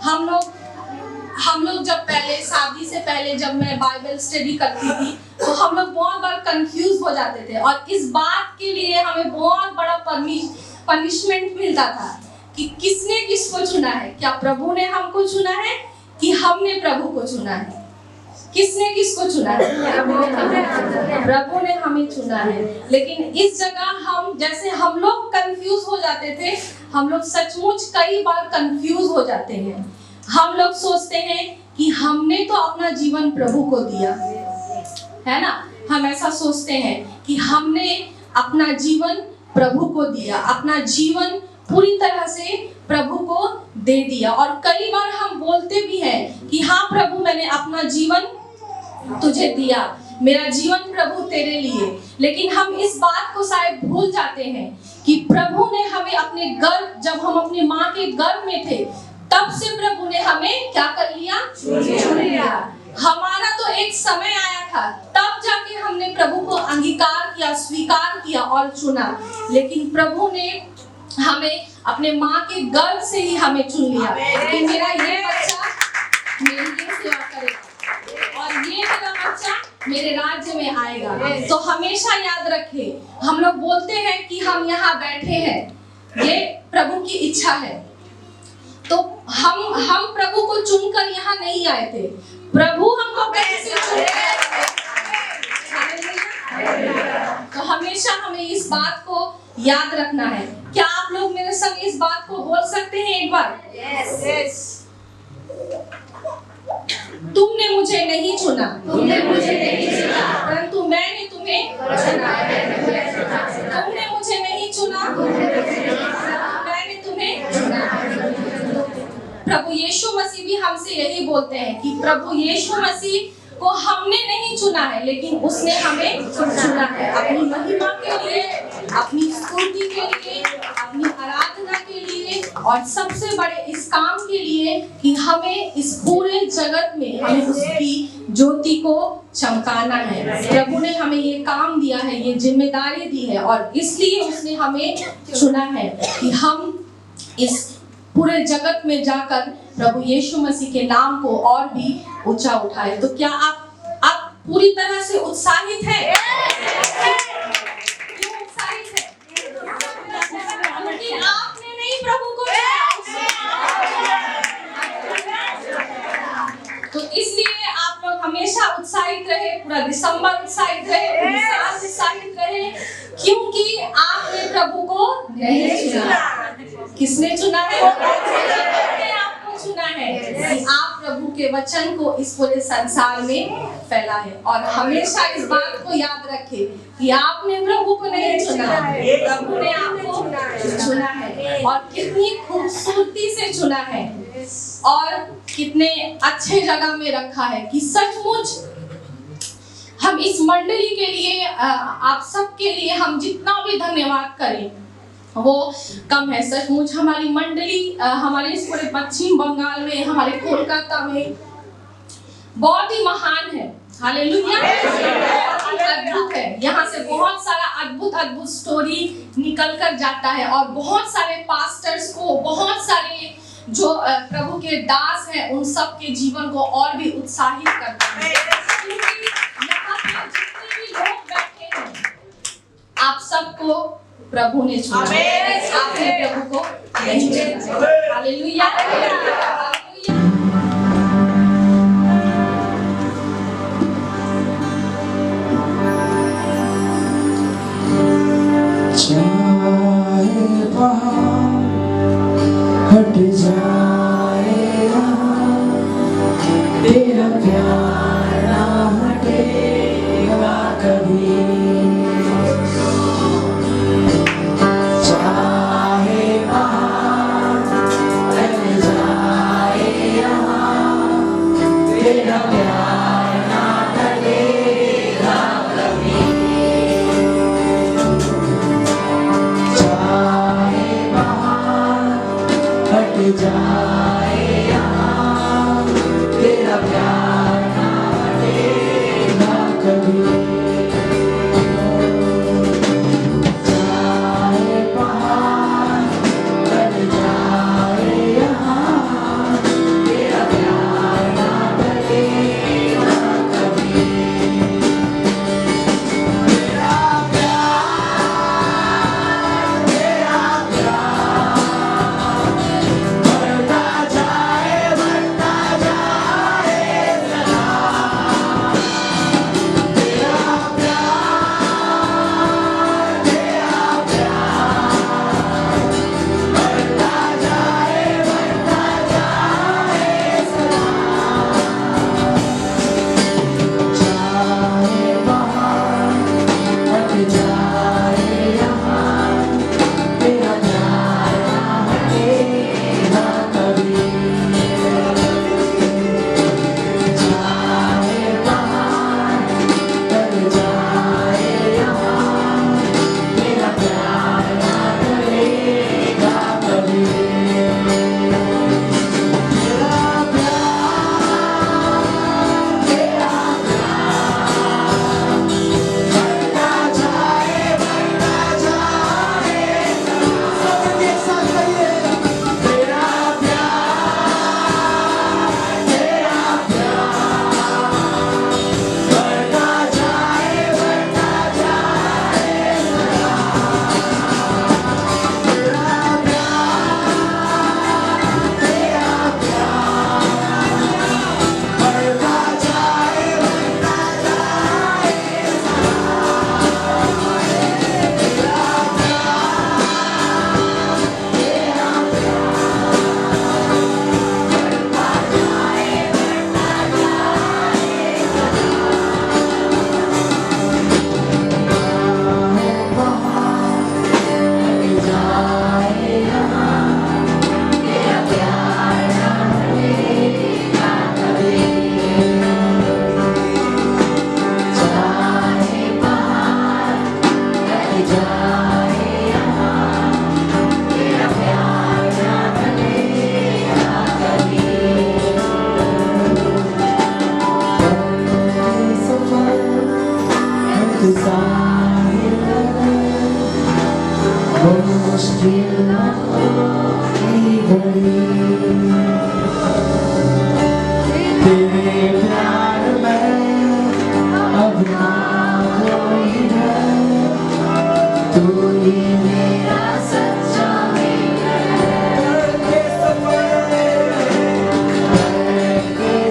हम लोग जब पहले शादी से पहले जब मैं बाइबल स्टडी करती थी तो हम लोग बहुत बार कंफ्यूज हो जाते थे और इस बात के लिए हमें बहुत बड़ा पनिशमेंट मिलता था कि किसने किसको चुना है। क्या प्रभु ने हमको चुना है कि हमने प्रभु को चुना है? किसने किसको चुना है? प्रभु ने हमें चुना है। लेकिन इस जगह हम लोग कंफ्यूज हो जाते थे। हम लोग सचमुच कई बार कंफ्यूज हो जाते हैं। हम लोग सोचते हैं कि हमने तो अपना जीवन प्रभु को दिया है ना। हम ऐसा सोचते हैं कि हमने अपना जीवन प्रभु को दिया, अपना जीवन पूरी तरह से प्रभु को दे दिया। और कई बार हम बोलते भी हैं कि हाँ प्रभु, मैंने अपना जीवन तुझे दिया, मेरा जीवन प्रभु तेरे लिए। लेकिन हम इस बात को शायद भूल जाते हैं कि प्रभु ने हमें अपने गर्भ, जब हम अपनी माँ के गर्भ में थे तब से प्रभु ने हमें क्या कर लिया? चुन लिया। हमारा तो एक समय आया था, तब जाके हमने प्रभु को अंगीकार किया, स्वीकार किया और चुना। लेकिन प्रभु ने हमें अपने माँ के गर्भ से ही हमें चुन लिया कि मेरा ये बच्चा मेरी ये सेवा करेगा और ये मेरा बच्चा मेरे राज्य में आएगा। तो हमेशा याद रखें, हम लोग बोलते हैं कि हम यहाँ बैठे हैं, ये प्रभु की इच्छा है। तो हम प्रभु को चुनकर यहाँ नहीं आए थे, प्रभु हमको कैसे चुन लिया। तो हमेशा हमें इस बात को याद रखना है। क्या आप लोग मेरे संग इस बात को बोल सकते हैं एक बार? यस। तुमने मुझे नहीं चुना, परंतु मैंने तुम्हें चुना। तुमने मुझे नहीं चुना, मैंने तुम्हें चुना। प्रभु यीशु मसीह भी हमसे यही बोलते हैं कि प्रभु यीशु मसीह को हमने नहीं चुना है, लेकिन उसने हमें चुना है अपनी महिमा के लिए, अपनी स्तुति के लिए, अपनी आराधना के लिए और सबसे बड़े इस काम के लिए कि हमें इस पूरे जगत में हमें उसकी ज्योति को चमकाना है। प्रभु ने हमें ये काम दिया है, ये जिम्मेदारी दी है और इसलिए उसने हमें चुना है कि हम इस पूरे जगत में जाकर प्रभु यीशु मसीह के नाम को और भी ऊंचा उठाए। तो क्या आप पूरी तरह से उत्साहित हैं? क्यों उत्साहित हैं? क्योंकि आपने नहीं प्रभु को तो इसलिए आप लोग हमेशा उत्साहित रहे, पूरा दिसंबर उत्साहित रहे, पूरी साल उत्साहित रहे, क्योंकि आपने प्रभु को नहीं चुना। किसने चुना है? आपको चुना है कि आप प्रभु के वचन को इस पूरे संसार में फैलाएं। और हमेशा इस बात को याद रखें कि आपने प्रभु को नहीं चुना, प्रभु ने आपको चुना है और कितनी खूबसूरती से चुना है और कितने अच्छे जगह में रखा है कि सचमुच हम इस मंडली के लिए, आप सबके लिए हम जितना भी धन्यवाद करें वो कम है। सचमुच हमारी मंडली, हमारे इस पूरे पश्चिम बंगाल में, हमारे कोलकाता में बहुत ही महान है। हालेलुया, अद्भुत है। यहाँ से बहुत सारा अद्भुत स्टोरी निकल कर जाता है और बहुत सारे पास्टर्स को, बहुत सारे जो प्रभु के दास हैं, उन सब के जीवन को और भी उत्साहित करता है। क्योंकि यहाँ पे जितने भी लोग बैठे हैं, आप सबको प्रभु ने चुना, आपने प्रभु को नहीं चुना। Hallelujah, hallelujah. चाहे पहाड़ हट जाए, तेरा प्यार ना हटेगा कभी। चाहे पहाड़ हट जाए, तेरा प्यार ना हटेगा कभी। हट जाए यहाँ, तेरा प्यार ना हटेगा कभी। मुश्किल न कोई घड़ी तेरे प्यार में अब ना कोई डर तू ही मेरा सच्चा के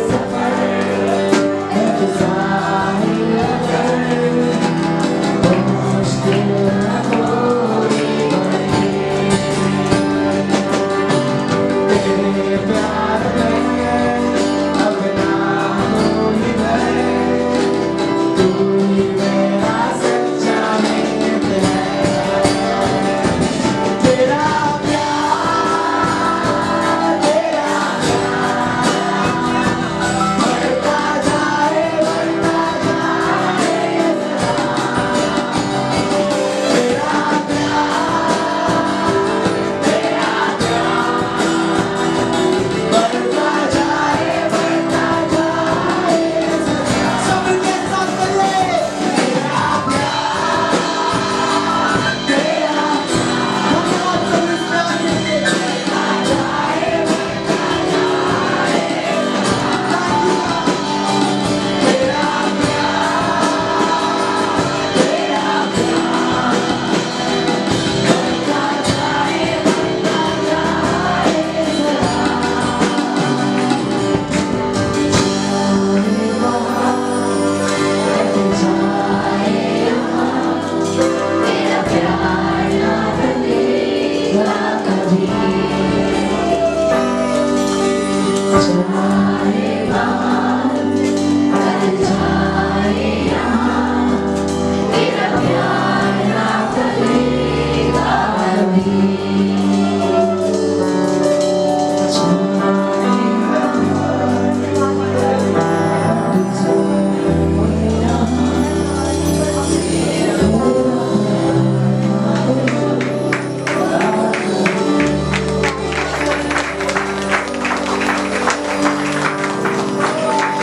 सफर इंतज़ार अगर मुश्किल न कोई घड़ी तेरे प्यार में अब ना कोई डर तू ही मेरा सच्चा मित्र है तेरा प्यार बढ़ता जाए तेरा बढ़ता जाए सबके साथ बोले तेरा तेरा हम तो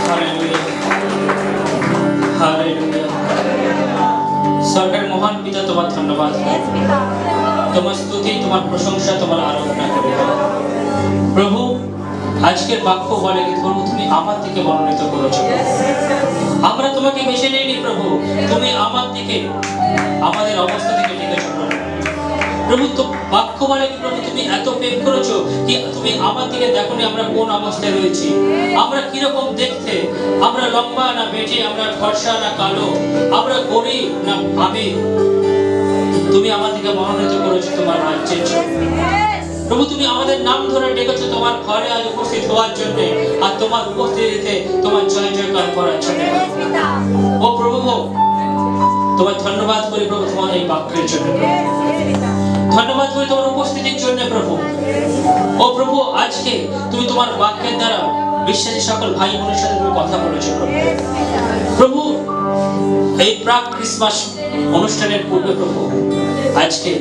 হালেলুয়া হালেলুয়া স্বর্গের মহান পিতা তোমার ধন্যবাদ তোমার স্তুতি তোমার প্রশংসা তোমার আরাধনা করি প্রভু আজকের বাক্য বলে কি প্রভু তুমি আমার দিকে মনোনীত করেছো আমরা তোমাকে বেছে নিইনি প্রভু তুমি আমার দিকে আমাদের অবস্থা থেকে ডেকেছো প্রভু তো বাক্য বলে কি প্রভু তুমি এত প্রেম করেছো কি তুমি আমার দিকে দেখোনি আমরা কোন অবস্থায় রয়েছি আমরা কিরকম দেখতে আমরা লম্বা না বেটে আমরা ফর্সা না কালো আমরা গরিব না আমি তুমি আমার দিকে মনোনীত করেছো তোমার রাজ্যের জন্য প্রভু তুমি আমাদের নাম ধরে ডেকেছো তোমার ঘরে আজ উপস্থিত হওয়ার জন্য আর তোমার উপস্থিতিতে তোমার জয় জয়কার করার জন্য ও প্রভু তোমার ধন্যবাদ করি প্রভু তোমার এই বাক্যের জন্য ধন্যবাদ করি তোমার উপস্থিতির জন্য প্রভু ও প্রভু আজকে তুমি তোমার বাক্যের দ্বারা বিশ্বাসী সকল ভাই বোনের সাথে তুমি কথা বলেছো প্রভু এই প্রাক ক্রিসমাস অনুষ্ঠানের পূর্বে প্রভু আজকে